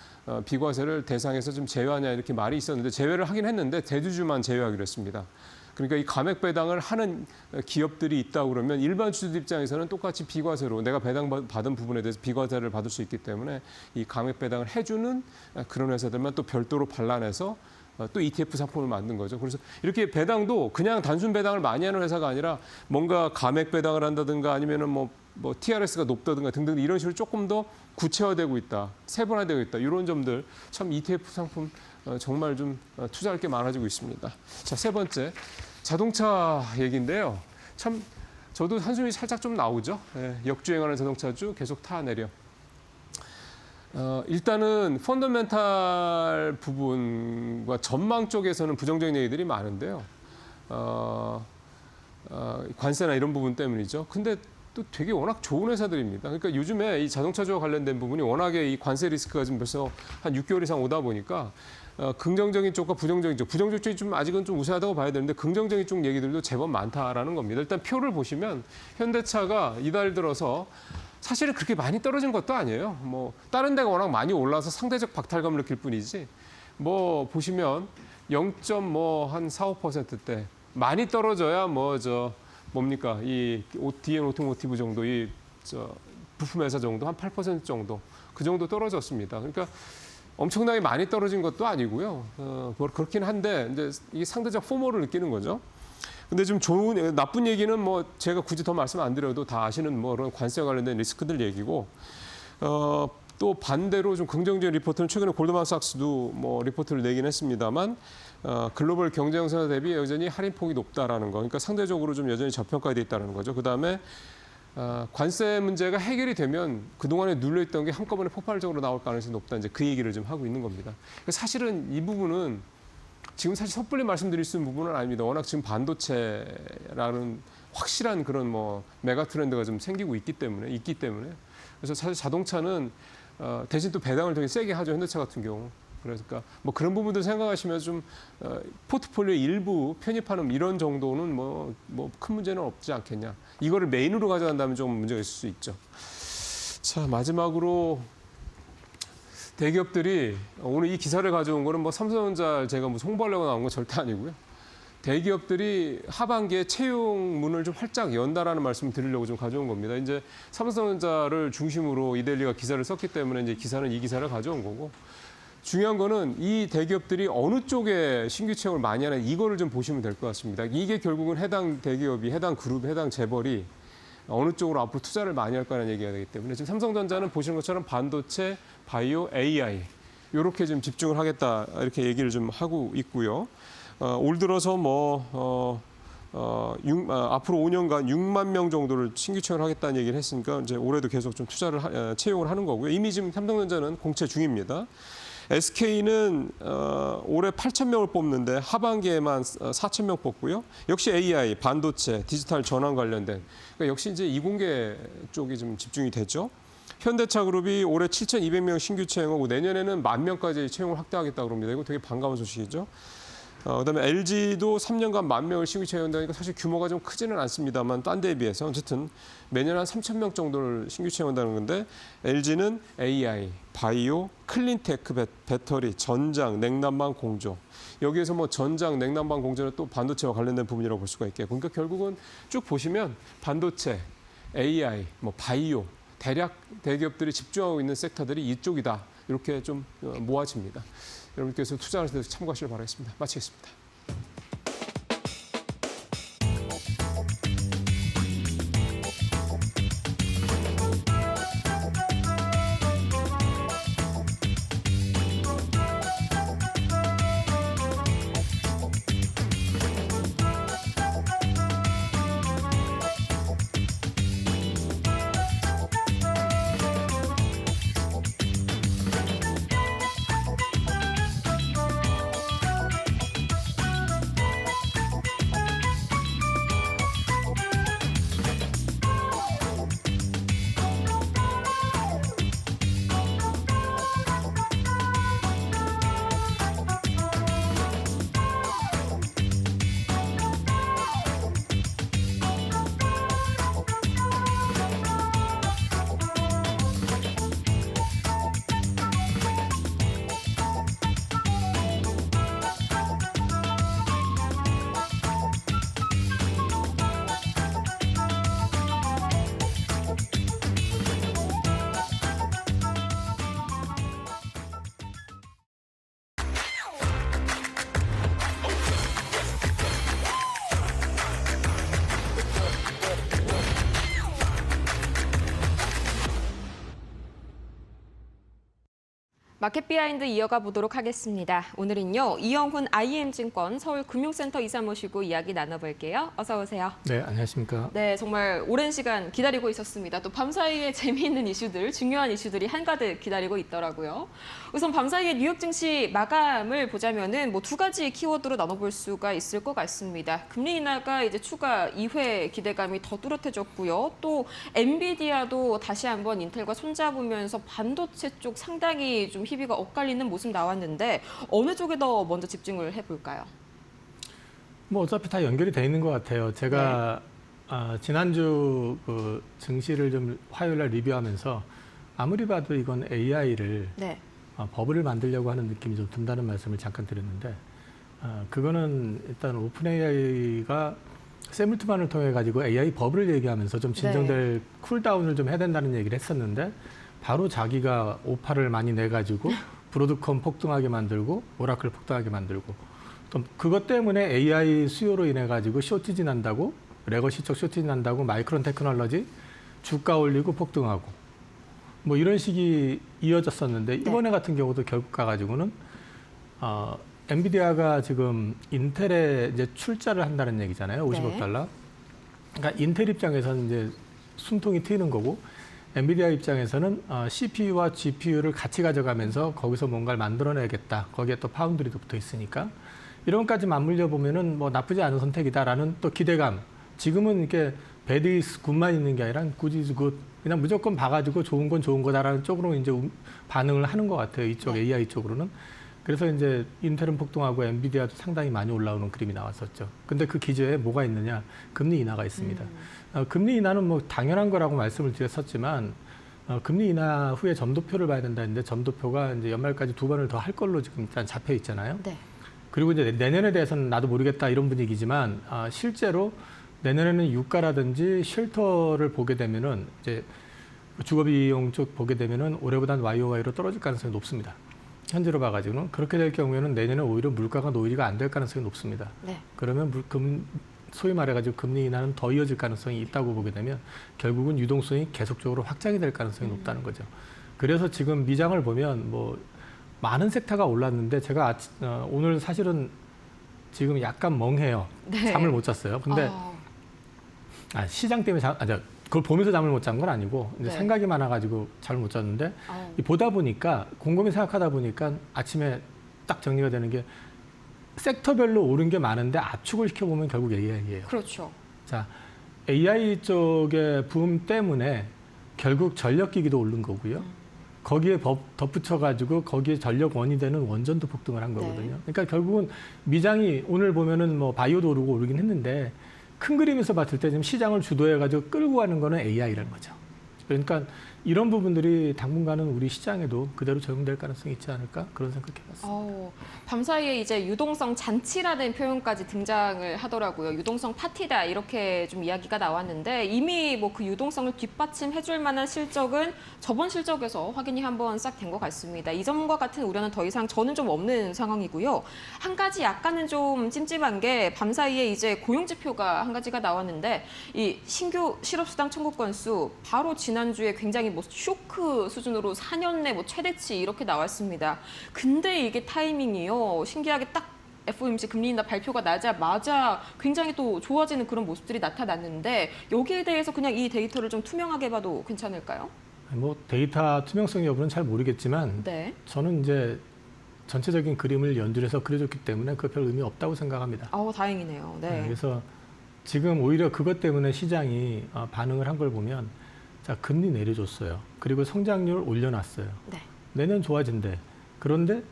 비과세를 대상에서 좀 제외하냐 이렇게 말이 있었는데 제외를 하긴 했는데 대주주만 제외하기로 했습니다. 그러니까 이 감액 배당을 하는 기업들이 있다고 그러면 일반 주주들 입장에서는 똑같이 비과세로 내가 배당 받은 부분에 대해서 비과세를 받을 수 있기 때문에 이 감액 배당을 해주는 그런 회사들만 또 별도로 반란해서 또 ETF 상품을 만든 거죠. 그래서 이렇게 배당도 그냥 단순 배당을 많이 하는 회사가 아니라 뭔가 감액 배당을 한다든가 아니면은 뭐 TRS가 높다든가 등등 이런 식으로 조금 더 구체화되고 있다, 세분화되고 있다 이런 점들 참 ETF 상품 정말 좀 투자할 게 많아지고 있습니다. 자, 세 번째 자동차 얘기인데요. 참 저도 한숨이 살짝 좀 나오죠. 예, 역주행하는 자동차주 계속 타내려. 일단은 펀더멘탈 부분과 전망 쪽에서는 부정적인 얘기들이 많은데요. 관세나 이런 부분 때문이죠. 근데 또 되게 워낙 좋은 회사들입니다. 그러니까 요즘에 이 자동차주와 관련된 부분이 워낙에 이 관세 리스크가 지금 벌써 한 6개월 이상 오다 보니까 긍정적인 쪽과 부정적인 쪽, 부정적 쪽이 좀 아직은 좀 우세하다고 봐야 되는데 긍정적인 쪽 얘기들도 제법 많다라는 겁니다. 일단 표를 보시면 현대차가 이달 들어서 사실은 그렇게 많이 떨어진 것도 아니에요. 뭐 다른 데가 워낙 많이 올라서 상대적 박탈감을 느낄 뿐이지. 뭐 보시면 0.4~5%대 많이 떨어져야 뭡니까 이 DM 오토모티브 정도 부품 회사 정도 한 8% 정도 그 정도 떨어졌습니다. 그러니까 엄청나게 많이 떨어진 것도 아니고요. 그렇긴 한데 이제 이게 상대적 포모를 느끼는 거죠. 근데 좀 나쁜 얘기는 뭐 제가 굳이 더 말씀 안 드려도 다 아시는 뭐 그런 관세 관련된 리스크들 얘기고 또 반대로 좀 긍정적인 리포트는 최근에 골드만삭스도 뭐 리포트를 내긴 했습니다만 글로벌 경제 형성 대비 여전히 할인폭이 높다라는 거. 그러니까 상대적으로 좀 여전히 저평가돼 있다는 거죠. 그다음에 관세 문제가 해결이 되면 그동안에 눌려있던 게 한꺼번에 폭발적으로 나올 가능성이 높다. 이제 그 얘기를 좀 하고 있는 겁니다. 사실은 이 부분은 지금 사실 섣불리 말씀드릴 수 있는 부분은 아닙니다. 워낙 지금 반도체라는 확실한 그런 뭐 메가 트렌드가 좀 생기고 있기 때문에 그래서 사실 자동차는 대신 또 배당을 되게 세게 하죠. 현대차 같은 경우. 그러니까 뭐 그런 부분들 생각하시면 좀 포트폴리오 일부 편입하는 이런 정도는 뭐 큰 문제는 없지 않겠냐. 이거를 메인으로 가져간다면 좀 문제가 있을 수 있죠. 자, 마지막으로 대기업들이 오늘 이 기사를 가져온 거는 뭐 삼성전자 제가 뭐 홍보하려고 나온 건 절대 아니고요. 대기업들이 하반기에 채용문을 좀 활짝 연다라는 말씀을 드리려고 좀 가져온 겁니다. 이제 삼성전자를 중심으로 이데일리가 기사를 썼기 때문에 이제 이 기사를 가져온 거고. 중요한 거는 이 대기업들이 어느 쪽에 신규 채용을 많이 하는 이거를 좀 보시면 될 것 같습니다. 이게 결국은 해당 대기업이, 해당 그룹, 해당 재벌이 어느 쪽으로 앞으로 투자를 많이 할 거라는 얘기가 되기 때문에 지금 삼성전자는 보시는 것처럼 반도체, 바이오, AI 이렇게 좀 집중을 하겠다 이렇게 얘기를 좀 하고 있고요. 올 들어서 앞으로 5년간 6만 명 정도를 신규 채용을 하겠다는 얘기를 했으니까 이제 올해도 계속 좀 채용을 하는 거고요. 이미 지금 삼성전자는 공채 중입니다. SK는 올해 8,000명을 뽑는데 하반기에만 4,000명 뽑고요. 역시 AI, 반도체, 디지털 전환 관련된 그러니까 역시 이제 이공계 쪽이 좀 집중이 되죠. 현대차 그룹이 올해 7,200명 신규 채용하고 내년에는 10,000명까지 채용을 확대하겠다고 합니다. 이거 되게 반가운 소식이죠. 그다음에 LG도 3년간 10,000명을 신규 채용한다니까 사실 규모가 좀 크지는 않습니다만 딴 데에 비해서 어쨌든 매년 한 3,000명 정도를 신규 채용한다는 건데 LG는 AI, 바이오, 클린테크 배터리, 전장, 냉난방 공조 여기에서 뭐 전장, 냉난방 공조는 또 반도체와 관련된 부분이라고 볼 수가 있겠고 그러니까 결국은 쭉 보시면 반도체, AI, 뭐 바이오 대략 대기업들이 집중하고 있는 섹터들이 이쪽이다 이렇게 좀 모아집니다. 여러분께서 투자하실 때 참고하시길 바라겠습니다. 마치겠습니다. 마켓 비하인드 이어가 보도록 하겠습니다. 오늘은요, 이영훈 IM증권 서울금융센터 이사 모시고 이야기 나눠볼게요. 어서 오세요. 네, 안녕하십니까. 네, 정말 오랜 시간 기다리고 있었습니다. 또 밤사이에 재미있는 이슈들, 중요한 이슈들이 한가득 기다리고 있더라고요. 우선 밤사이에 뉴욕 증시 마감을 보자면은 뭐 두 가지 키워드로 나눠볼 수가 있을 것 같습니다. 금리 인하가 이제 추가 2회 기대감이 더 뚜렷해졌고요. 또 엔비디아도 다시 한번 인텔과 손잡으면서 반도체 쪽 상당히 좀 희비가 엇갈리는 모습 나왔는데 어느 쪽에 더 먼저 집중을 해볼까요? 뭐 어차피 다 연결이 돼 있는 것 같아요. 제가 지난주 그 증시를 좀 화요일 날 리뷰하면서 아무리 봐도 이건 AI를 네. 버블을 만들려고 하는 느낌이 좀 든다는 말씀을 잠깐 드렸는데 그거는 일단 오픈 AI가 세물트만을 통해 가지고 AI 버블을 얘기하면서 좀 진정될 쿨다운을 좀 해야 된다는 얘기를 했었는데 바로 자기가 오파를 많이 내 가지고 브로드컴 폭등하게 만들고 오라클 폭등하게 만들고 또 그것 때문에 AI 수요로 인해 가지고 쇼티지 난다고 레거시적 쇼티지 난다고 마이크론 테크놀로지 주가 올리고 폭등하고 뭐 이런 식이 이어졌었는데 이번에 같은 경우도 결국 가가지고는 엔비디아가 지금 인텔에 이제 출자를 한다는 얘기잖아요. 50억 달러. 그러니까 인텔 입장에서는 이제 숨통이 트이는 거고 엔비디아 입장에서는 CPU와 GPU를 같이 가져가면서 거기서 뭔가를 만들어내야겠다. 거기에 또 파운드리도 붙어 있으니까 이런 것까지 맞물려 보면은 뭐 나쁘지 않은 선택이다라는 또 기대감. 지금은 이렇게 배드 이스 굿만 있는 게 아니라 굿 이즈 굿. 그냥 무조건 봐가지고 좋은 건 좋은 거다라는 쪽으로 이제 반응을 하는 것 같아요. 이쪽 AI 쪽으로는. 그래서 이제 인텔은 폭등하고 엔비디아도 상당히 많이 올라오는 그림이 나왔었죠. 근데 그 기저에 뭐가 있느냐? 금리 인하가 있습니다. 금리 인하는 뭐 당연한 거라고 말씀을 드렸었지만 금리 인하 후에 점도표를 봐야 된다는데 점도표가 이제 연말까지 2번을 더 할 걸로 지금 일단 잡혀 있잖아요. 네. 그리고 이제 내년에 대해서는 나도 모르겠다 이런 분위기지만 실제로 내년에는 유가라든지 쉘터를 보게 되면은 이제 주거비용 쪽 보게 되면은 올해보다는 YOY로 떨어질 가능성이 높습니다. 현재로 봐가지고는 그렇게 될 경우에는 내년에 오히려 물가가 노이리가 안 될 가능성이 높습니다. 네. 그러면 소위 말해가지고 금리 인하는 더 이어질 가능성이 있다고 보게 되면 결국은 유동성이 계속적으로 확장이 될 가능성이 높다는 거죠. 그래서 지금 미장을 보면 뭐 많은 섹터가 올랐는데 제가 오늘 사실은 지금 약간 멍해요. 네. 잠을 못 잤어요. 근데 시장 때문에 그걸 보면서 잠을 못 잔 건 아니고 이제 생각이 많아가지고 잠을 못 잤는데 보다 보니까 곰곰이 생각하다 보니까 아침에 딱 정리가 되는 게 섹터별로 오른 게 많은데 압축을 시켜보면 결국 AI예요. 그렇죠. 자, AI 쪽의 붐 때문에 결국 전력기기도 오른 거고요. 거기에 덧붙여가지고 거기에 전력원이 되는 원전도 폭등을 한 거거든요. 그러니까 결국은 미장이 오늘 보면은 뭐 바이오도 오르고 오르긴 했는데 큰 그림에서 봤을 때 지금 시장을 주도해가지고 끌고 가는 거는 AI라는 거죠. 그러니까 이런 부분들이 당분간은 우리 시장에도 그대로 적용될 가능성이 있지 않을까 그런 생각해봤습니다. 밤사이에 이제 유동성 잔치라는 표현까지 등장을 하더라고요. 유동성 파티다 이렇게 좀 이야기가 나왔는데 이미 뭐 그 유동성을 뒷받침해줄 만한 실적은 저번 실적에서 확인이 한번 싹 된 것 같습니다. 이전과 같은 우려는 더 이상 저는 좀 없는 상황이고요. 한 가지 약간은 좀 찜찜한 게 밤사이에 이제 고용 지표가 한 가지가 나왔는데 이 신규 실업수당 청구 건수 바로 지난주에 굉장히 뭐 쇼크 수준으로 4년 내 뭐 최대치 이렇게 나왔습니다. 근데 이게 타이밍이요. 신기하게 딱 FOMC 금리 인하 발표가 나자마자 굉장히 또 좋아지는 그런 모습들이 나타났는데 여기에 대해서 그냥 이 데이터를 좀 투명하게 봐도 괜찮을까요? 뭐 데이터 투명성 여부는 잘 모르겠지만 저는 이제 전체적인 그림을 연출해서 그려줬기 때문에 그 별 의미 없다고 생각합니다. 다행이네요. 네. 그래서 지금 오히려 그것 때문에 시장이 반응을 한 걸 보면 자, 금리 내려줬어요. 그리고 성장률 올려놨어요. 내년 좋아진대. 그런데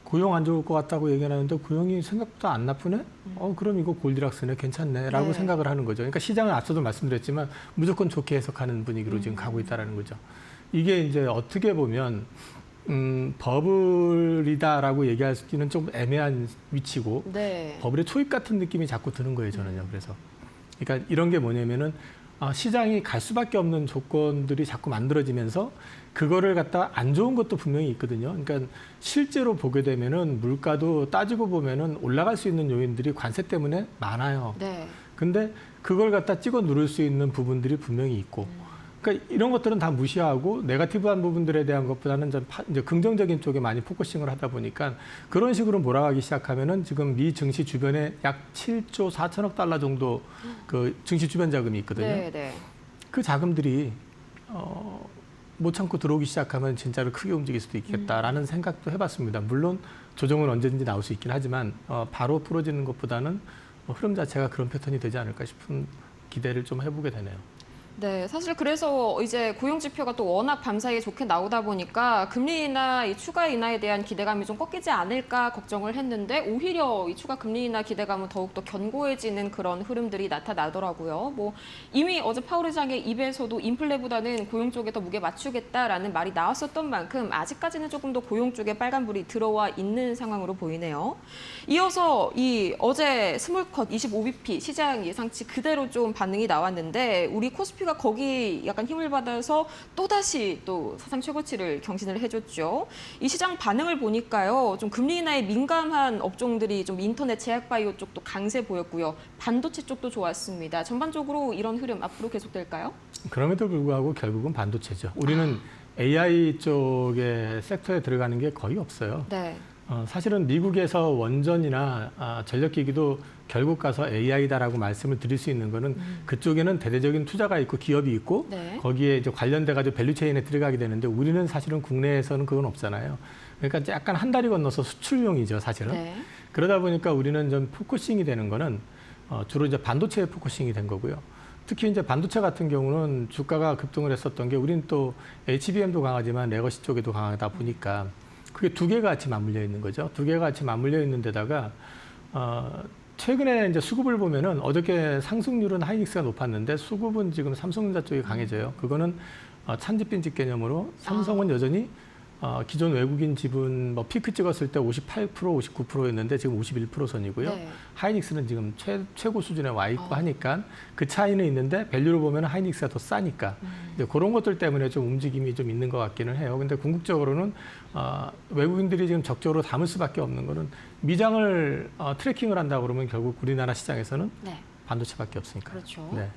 고용 안 좋을 것 같다고 얘기하는데 고용이 생각보다 안 나쁘네? 그럼 이거 골디락스네, 괜찮네 라고 생각을 하는 거죠. 그러니까 시장은 앞서도 말씀드렸지만 무조건 좋게 해석하는 분위기로 지금 가고 있다는 거죠. 이게 이제 어떻게 보면 버블이다라고 얘기하기는 좀 애매한 위치고 버블의 초입 같은 느낌이 자꾸 드는 거예요, 저는요. 그래서 그러니까 이런 게 뭐냐면은 시장이 갈 수밖에 없는 조건들이 자꾸 만들어지면서 그거를 갖다 안 좋은 것도 분명히 있거든요. 그러니까 실제로 보게 되면은 물가도 따지고 보면은 올라갈 수 있는 요인들이 관세 때문에 많아요. 근데 그걸 갖다 찍어 누를 수 있는 부분들이 분명히 있고 그러니까 이런 것들은 다 무시하고 네거티브한 부분들에 대한 것보다는 이제 긍정적인 쪽에 많이 포커싱을 하다 보니까 그런 식으로 몰아가기 시작하면은 지금 미 증시 주변에 약 7조 4천억 달러 정도 그 증시 주변 자금이 있거든요. 네, 네. 그 자금들이 못 참고 들어오기 시작하면 진짜로 크게 움직일 수도 있겠다라는 생각도 해봤습니다. 물론 조정은 언제든지 나올 수 있긴 하지만 바로 풀어지는 것보다는 흐름 자체가 그런 패턴이 되지 않을까 싶은 기대를 좀 해보게 되네요. 네, 사실 그래서 이제 고용 지표가 또 워낙 밤사이에 좋게 나오다 보니까 금리 인하, 이 추가 인하에 대한 기대감이 좀 꺾이지 않을까 걱정을 했는데 오히려 이 추가 금리 인하 기대감은 더욱더 견고해지는 그런 흐름들이 나타나더라고요. 뭐 이미 어제 파월 의장의 입에서도 인플레보다는 고용 쪽에 더 무게 맞추겠다라는 말이 나왔었던 만큼 아직까지는 조금 더 고용 쪽에 빨간불이 들어와 있는 상황으로 보이네요. 이어서 이 어제 스몰컷 25bp 시장 예상치 그대로 좀 반응이 나왔는데 우리 코스피 가 거기 약간 힘을 받아서 또다시 또 사상 최고치를 경신을 해줬죠. 이 시장 반응을 보니까요. 좀 금리 인하에 민감한 업종들이 좀 인터넷 제약 바이오 쪽도 강세 보였고요. 반도체 쪽도 좋았습니다. 전반적으로 이런 흐름 앞으로 계속될까요? 그럼에도 불구하고 결국은 반도체죠. 우리는 AI 쪽의 섹터에 들어가는 게 거의 없어요. 네. 사실은 미국에서 원전이나 전력기기도 결국 가서 AI다라고 말씀을 드릴 수 있는 거는 그쪽에는 대대적인 투자가 있고 기업이 있고 네. 거기에 이제 관련돼 가지고 밸류체인에 들어가게 되는데 우리는 사실은 국내에서는 그건 없잖아요. 그러니까 약간 한 다리 건너서 수출용이죠, 사실은. 네. 그러다 보니까 우리는 좀 포커싱이 되는 거는 주로 이제 반도체에 포커싱이 된 거고요. 특히 이제 반도체 같은 경우는 주가가 급등을 했었던 게 우리는 또 HBM도 강하지만 레거시 쪽에도 강하다 보니까 그게 두 개가 같이 맞물려 있는 거죠. 두 개가 같이 맞물려 있는 데다가 최근에 이제 수급을 보면은 어저께 상승률은 하이닉스가 높았는데 수급은 지금 삼성전자 쪽이 강해져요. 그거는 찬지빈집 개념으로 삼성은 여전히 기존 외국인 지분 뭐 피크 찍었을 때 58%, 59%였는데 지금 51% 선이고요. 네. 하이닉스는 지금 최고 수준에 와 있고 하니까 그 차이는 있는데 밸류로 보면 하이닉스가 더 싸니까 이제 그런 것들 때문에 좀 움직임이 좀 있는 것 같기는 해요. 근데 궁극적으로는 외국인들이 지금 적극적으로 담을 수밖에 없는 거는 미장을 트래킹을 한다 그러면 결국 우리나라 시장에서는 네. 반도체밖에 없으니까. 그렇죠. 네.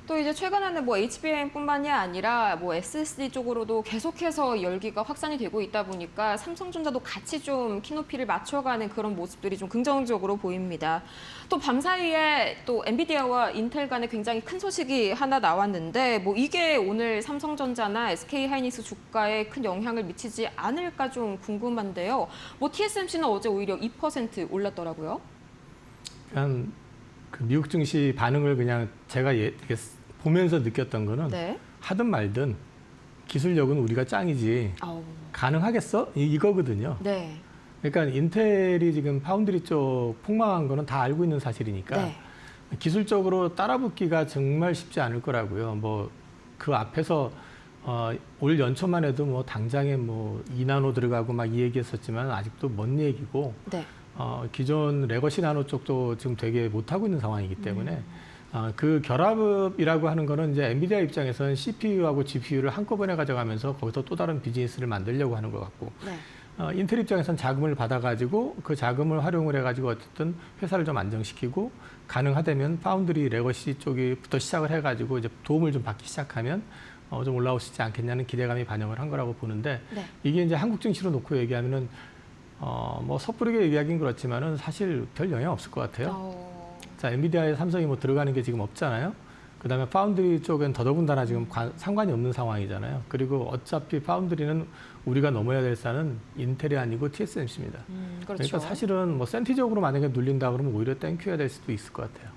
또 이제 최근에는 뭐 HBM뿐만이 아니라 뭐 SSD 쪽으로도 계속해서 열기가 확산이 되고 있다 보니까 삼성전자도 같이 좀 키높이를 맞춰가는 그런 모습들이 좀 긍정적으로 보입니다. 또 밤사이에 또 엔비디아와 인텔 간에 굉장히 큰 소식이 하나 나왔는데 뭐 이게 오늘 삼성전자나 SK하이닉스 주가에 큰 영향을 미치지 않을까 좀 궁금한데요. 뭐 TSMC는 어제 오히려 2% 올랐더라고요. 그냥 그 미국 증시 반응을 그냥 제가 이렇게 보면서 느꼈던 거는 네. 하든 말든 기술력은 우리가 짱이지 아우. 가능하겠어? 이거거든요. 네. 그러니까 인텔이 지금 파운드리 쪽 폭망한 거는 다 알고 있는 사실이니까 네. 기술적으로 따라붙기가 정말 쉽지 않을 거라고요. 뭐 그 앞에서 올 연초만 해도 뭐 당장에 뭐 2나노 들어가고 막 이 얘기했었지만 아직도 먼 얘기고 네. 기존 레거시 나노 쪽도 지금 되게 못하고 있는 상황이기 때문에 그 결합이라고 하는 거는 이제 엔비디아 입장에서는 CPU하고 GPU를 한꺼번에 가져가면서 거기서 또 다른 비즈니스를 만들려고 하는 것 같고 네. 인텔 입장에서는 자금을 받아가지고 그 자금을 활용을 해가지고 어쨌든 회사를 좀 안정시키고 가능하다면 파운드리 레거시 쪽부터 시작을 해가지고 이제 도움을 좀 받기 시작하면 좀 올라올 수 있지 않겠냐는 기대감이 반영을 한 거라고 보는데 네. 이게 이제 한국 증시로 놓고 얘기하면은 뭐 섣부르게 얘기하긴 그렇지만은 사실 별 영향 없을 것 같아요. 자, 엔비디아에 삼성이 뭐 들어가는 게 지금 없잖아요. 그다음에 파운드리 쪽은 더더군다나 지금 상관이 없는 상황이잖아요. 그리고 어차피 파운드리는 우리가 넘어야 될 산은 인텔이 아니고 TSMC입니다. 그렇죠. 그러니까 사실은 뭐 센티적으로 만약에 눌린다 그러면 오히려 땡큐해야 될 수도 있을 것 같아요.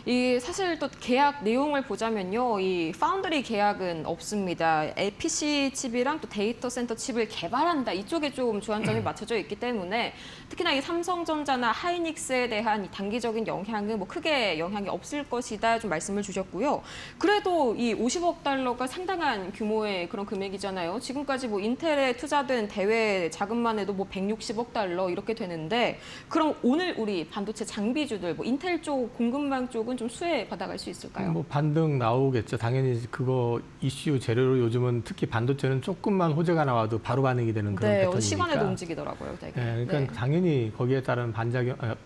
이 사실 또 계약 내용을 보자면요, 이 파운드리 계약은 없습니다. PC 칩이랑 또 데이터 센터 칩을 개발한다 이쪽에 좀 주안점이 맞춰져 있기 때문에 특히나 이 삼성전자나 하이닉스에 대한 이 단기적인 영향은 뭐 크게 영향이 없을 것이다 좀 말씀을 주셨고요. 그래도 이 50억 달러가 상당한 규모의 그런 금액이잖아요. 지금까지 뭐 인텔에 투자된 대외 자금만 해도 뭐 160억 달러 이렇게 되는데 그럼 오늘 우리 반도체 장비주들 뭐 인텔 쪽 공급망 쪽은 좀 수혜 받아갈 수 있을까요? 뭐 반등 나오겠죠. 당연히 그거 이슈 재료로 요즘은 특히 반도체는 조금만 호재가 나와도 바로 반응이 되는 그런 패턴이니까. 시간에도 움직이더라고요. 되게. 네, 그러니까 당연히 거기에 따른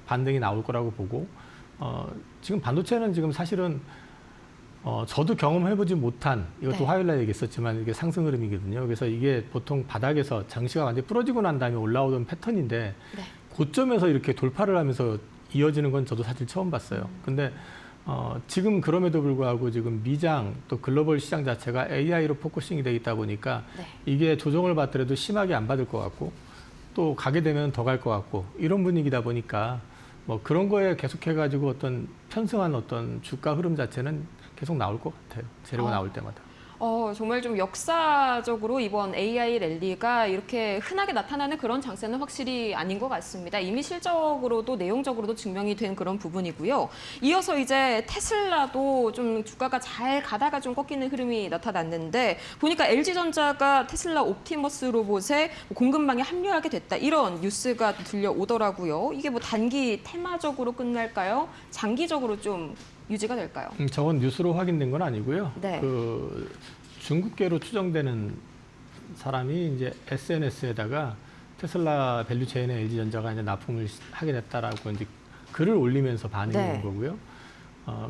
반등이 나올 거라고 보고 지금 반도체는 지금 사실은 저도 경험해보지 못한 이것도 네. 화요일 날 얘기했었지만 이게 상승 흐름이거든요. 그래서 이게 보통 바닥에서 장시가 완전히 부러지고 난 다음에 올라오던 패턴인데 네. 고점에서 이렇게 돌파를 하면서 이어지는 건 저도 사실 처음 봤어요. 근데 지금 그럼에도 불구하고 지금 미장 또 글로벌 시장 자체가 AI로 포커싱이 돼 있다 보니까 네. 이게 조정을 받더라도 심하게 안 받을 것 같고 또 가게 되면 더 갈 것 같고 이런 분위기다 보니까 뭐 그런 거에 계속해가지고 어떤 편승한 어떤 주가 흐름 자체는 계속 나올 것 같아요. 재료가 나올 때마다. 정말 좀 역사적으로 이번 AI 랠리가 이렇게 흔하게 나타나는 그런 장세는 확실히 아닌 것 같습니다. 이미 실적으로도 내용적으로도 증명이 된 그런 부분이고요. 이어서 이제 테슬라도 좀 주가가 잘 가다가 좀 꺾이는 흐름이 나타났는데 보니까 LG전자가 테슬라 옵티머스 로봇에 공급망에 합류하게 됐다. 이런 뉴스가 들려오더라고요. 이게 뭐 단기 테마적으로 끝날까요? 장기적으로 좀 유지가 될까요? 저건 뉴스로 확인된 건 아니고요. 네. 그 중국계로 추정되는 사람이 이제 SNS에다가 테슬라 밸류체인에 LG전자가 이제 납품을 하게 됐다라고 이제 글을 올리면서 반응이 네. 온 거고요.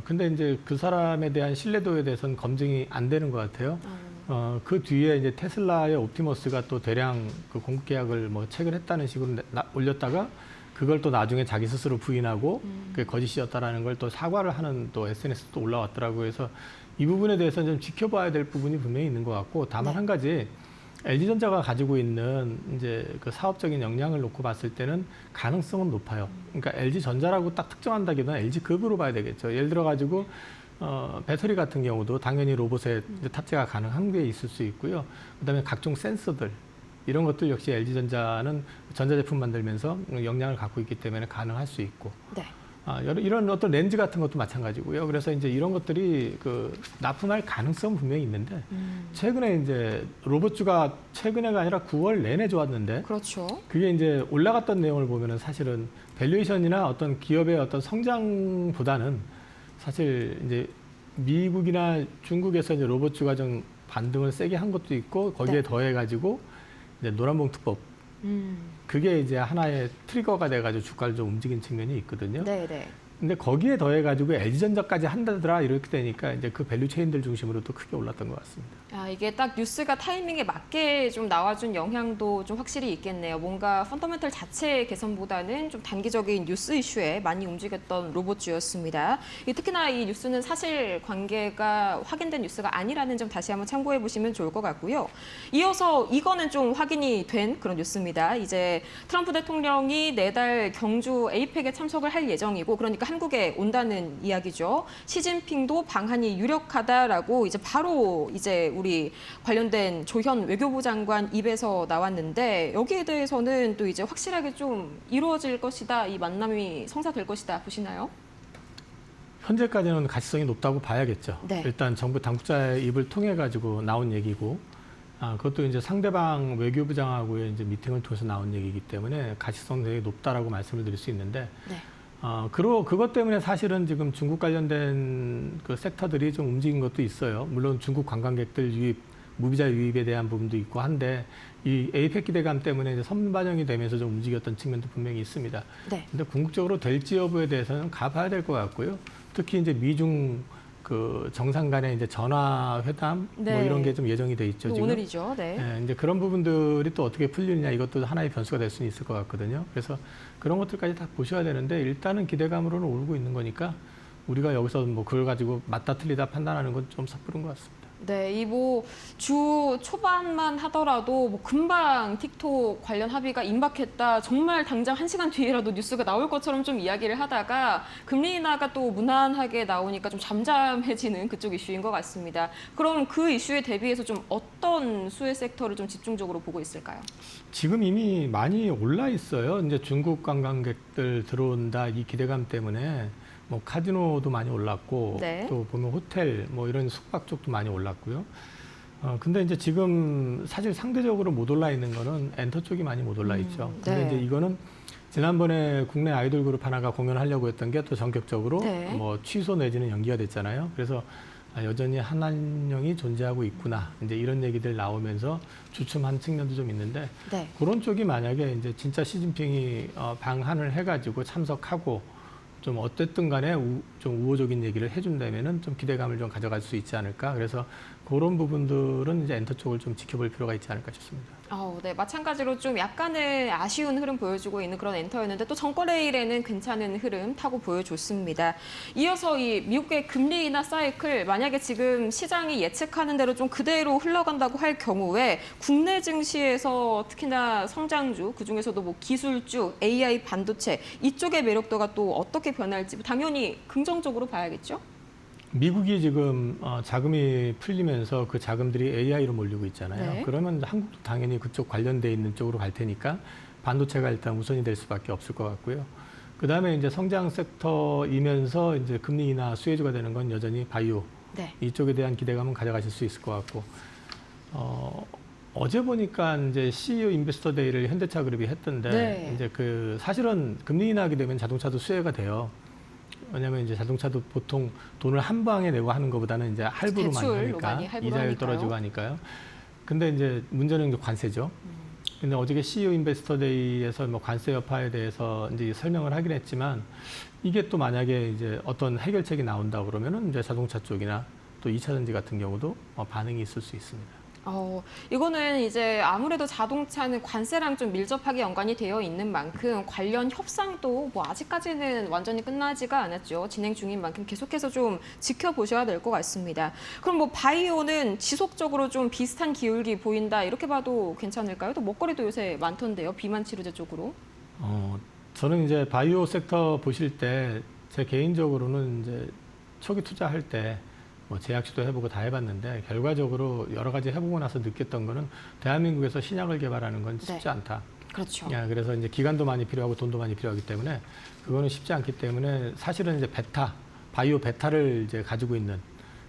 근데 이제 그 사람에 대한 신뢰도에 대해서는 검증이 안 되는 것 같아요. 그 뒤에 이제 테슬라의 옵티머스가 또 대량 그 공급 계약을 뭐 체결했다는 식으로 올렸다가 그걸 또 나중에 자기 스스로 부인하고 그게 거짓이었다라는 걸 또 사과를 하는 또 SNS도 올라왔더라고요. 그래서 이 부분에 대해서는 좀 지켜봐야 될 부분이 분명히 있는 것 같고 다만 네. 한 가지 LG전자가 가지고 있는 이제 그 사업적인 역량을 놓고 봤을 때는 가능성은 높아요. 그러니까 LG전자라고 딱 특정한다기보다는 LG급으로 봐야 되겠죠. 예를 들어 가지고 배터리 같은 경우도 당연히 로봇에 이제 탑재가 가능한 게 있을 수 있고요. 그다음에 각종 센서들 이런 것들 역시 LG전자는 전자제품 만들면서 역량을 갖고 있기 때문에 가능할 수 있고 네. 이런 어떤 렌즈 같은 것도 마찬가지고요. 그래서 이제 이런 것들이 그 납품할 가능성은 분명히 있는데 최근에 이제 로봇주가 최근에가 아니라 9월 내내 좋았는데 그렇죠. 그게 이제 올라갔던 내용을 보면은 사실은 밸류에이션이나 어떤 기업의 어떤 성장보다는 사실 이제 미국이나 중국에서 이제 로봇주가 좀 반등을 세게 한 것도 있고 거기에 네. 더해가지고 이제 노란봉투법 그게 이제 하나의 트리거가 돼가지고 주가를 좀 움직인 측면이 있거든요. 네, 네. 근데 거기에 더해가지고 LG전자까지 한다더라 이렇게 되니까 이제 그 밸류 체인들 중심으로 또 크게 올랐던 것 같습니다. 이게 딱 뉴스가 타이밍에 맞게 좀 나와준 영향도 좀 확실히 있겠네요. 뭔가 펀더멘털 자체 개선보다는 좀 단기적인 뉴스 이슈에 많이 움직였던 로봇주였습니다. 특히나 이 뉴스는 사실 관계가 확인된 뉴스가 아니라는 점 다시 한번 참고해 보시면 좋을 것 같고요. 이어서 이거는 좀 확인이 된 그런 뉴스입니다. 이제 트럼프 대통령이 내달 경주 에이펙에 참석을 할 예정이고 그러니까 한국에 온다는 이야기죠. 시진핑도 방한이 유력하다라고 이제 바로 이제 우리 관련된 조현 외교부 장관 입에서 나왔는데 여기에 대해서는 또 이제 확실하게 좀 이루어질 것이다. 이 만남이 성사될 것이다 보시나요? 현재까지는 가시성이 높다고 봐야겠죠. 네. 일단 정부 당국자의 입을 통해 가지고 나온 얘기고, 그것도 이제 상대방 외교부장하고의 이제 미팅을 통해서 나온 얘기이기 때문에 가시성 되게 높다라고 말씀을 드릴 수 있는데, 네. 그것 때문에 사실은 지금 중국 관련된 그 섹터들이 좀 움직인 것도 있어요. 물론 중국 관광객들 유입, 무비자 유입에 대한 부분도 있고 한데 이 에이펙 기대감 때문에 이제 선반영이 되면서 좀 움직였던 측면도 분명히 있습니다. 네. 근데 궁극적으로 될지 여부에 대해서는 가봐야 될 것 같고요. 특히 이제 미중 그 정상 간의 이제 전화 회담 네. 뭐 이런 게 좀 예정이 돼 있죠. 지금. 오늘이죠. 네. 예, 이제 그런 부분들이 또 어떻게 풀리느냐 이것도 하나의 변수가 될 수는 있을 것 같거든요. 그래서 그런 것들까지 다 보셔야 되는데 일단은 기대감으로는 오르고 있는 거니까 우리가 여기서 뭐 그걸 가지고 맞다 틀리다 판단하는 건 좀 섣부른 것 같습니다. 네, 이 뭐 주 초반만 하더라도 뭐 금방 틱톡 관련 합의가 임박했다. 정말 당장 1시간 뒤에라도 뉴스가 나올 것처럼 좀 이야기를 하다가 금리 인하가 또 무난하게 나오니까 좀 잠잠해지는 그쪽 이슈인 것 같습니다. 그럼 그 이슈에 대비해서 좀 어떤 수혜 섹터를 좀 집중적으로 보고 있을까요? 지금 이미 많이 올라 있어요. 이제 중국 관광객들 들어온다 이 기대감 때문에 뭐 카지노도 많이 올랐고 네. 또 보면 호텔 뭐 이런 숙박 쪽도 많이 올랐고요. 근데 이제 지금 사실 상대적으로 못 올라 있는 거는 엔터 쪽이 많이 못 올라 있죠. 근데 네. 이제 이거는 지난번에 국내 아이돌 그룹 하나가 공연하려고 했던 게 또 전격적으로 네. 뭐 취소 내지는 연기가 됐잖아요. 그래서 여전히 한한령이 존재하고 있구나. 이제 이런 얘기들 나오면서 주춤한 측면도 좀 있는데 네. 그런 쪽이 만약에 이제 진짜 시진핑이 방한을 해가지고 참석하고 좀 어쨌든 간에 좀 우호적인 얘기를 해준다면은 좀 기대감을 좀 가져갈 수 있지 않을까. 그래서 그런 부분들은 이제 엔터 쪽을 좀 지켜볼 필요가 있지 않을까 싶습니다. 네, 마찬가지로 좀 약간의 아쉬운 흐름 보여주고 있는 그런 엔터였는데 또 정거래일에는 괜찮은 흐름 타고 보여줬습니다. 이어서 이 미국의 금리 인하 사이클 만약에 지금 시장이 예측하는 대로 좀 그대로 흘러간다고 할 경우에 국내 증시에서 특히나 성장주 그중에서도 뭐 기술주, AI 반도체 이쪽의 매력도가 또 어떻게 변할지 당연히 긍정적으로 봐야겠죠? 미국이 지금 자금이 풀리면서 그 자금들이 AI로 몰리고 있잖아요. 네. 그러면 한국도 당연히 그쪽 관련돼 있는 쪽으로 갈 테니까 반도체가 일단 우선이 될 수밖에 없을 것 같고요. 그 다음에 이제 성장 섹터이면서 이제 금리 인하 수혜주가 되는 건 여전히 바이오 네. 이쪽에 대한 기대감은 가져가실 수 있을 것 같고 어제 보니까 이제 CEO 인베스터 데이를 현대차 그룹이 했던데 네. 이제 그 사실은 금리 인하하게 되면 자동차도 수혜가 돼요. 왜냐하면 이제 자동차도 보통 돈을 한 방에 내고 하는 것보다는 이제 할부로 많이 대출로 하니까 많이 할부로 이자율 하니까요. 떨어지고 하니까요. 근데 이제 문제는 이제 관세죠. 근데 어저께 CEO 인베스터 데이에서 뭐 관세 여파에 대해서 이제 설명을 하긴 했지만 이게 또 만약에 이제 어떤 해결책이 나온다 그러면은 이제 자동차 쪽이나 또 2차 전지 같은 경우도 반응이 있을 수 있습니다. 이거는 이제 아무래도 자동차는 관세랑 좀 밀접하게 연관이 되어 있는 만큼 관련 협상도 뭐 아직까지는 완전히 끝나지가 않았죠. 진행 중인 만큼 계속해서 좀 지켜보셔야 될 것 같습니다. 그럼 뭐 바이오는 지속적으로 좀 비슷한 기울기 보인다 이렇게 봐도 괜찮을까요? 또 먹거리도 요새 많던데요. 비만 치료제 쪽으로. 저는 이제 바이오 섹터 보실 때 제 개인적으로는 이제 초기 투자할 때 뭐 제약주도 해보고 다 해봤는데 결과적으로 여러 가지 해보고 나서 느꼈던 거는 대한민국에서 신약을 개발하는 건 쉽지 네. 않다. 그렇죠. 그래서 이제 기간도 많이 필요하고 돈도 많이 필요하기 때문에 그거는 쉽지 않기 때문에 사실은 이제 바이오 베타를 이제 가지고 있는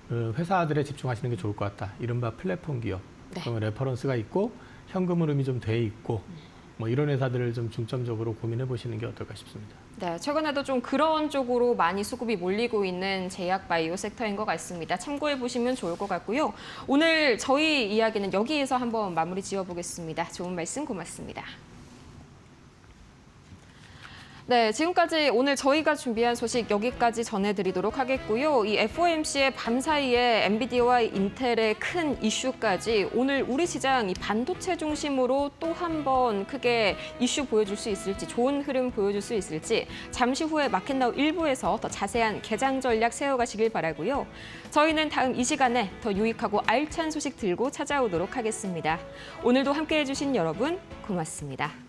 그 회사들에 집중하시는 게 좋을 것 같다. 이른바 플랫폼 기업. 네. 그러면 레퍼런스가 있고 현금 흐름이 좀 돼 있고 뭐 이런 회사들을 좀 중점적으로 고민해 보시는 게 어떨까 싶습니다. 네, 최근에도 좀 그런 쪽으로 많이 수급이 몰리고 있는 제약 바이오 섹터인 것 같습니다. 참고해 보시면 좋을 것 같고요. 오늘 저희 이야기는 여기에서 한번 마무리 지어보겠습니다. 좋은 말씀 고맙습니다. 네, 지금까지 오늘 저희가 준비한 소식 여기까지 전해드리도록 하겠고요. 이 FOMC의 밤사이에 엔비디아와 인텔의 큰 이슈까지 오늘 우리 시장 이 반도체 중심으로 또 한 번 크게 이슈 보여줄 수 있을지 좋은 흐름 보여줄 수 있을지 잠시 후에 마켓나우 1부에서 더 자세한 개장 전략 세워가시길 바라고요. 저희는 다음 이 시간에 더 유익하고 알찬 소식 들고 찾아오도록 하겠습니다. 오늘도 함께해 주신 여러분 고맙습니다.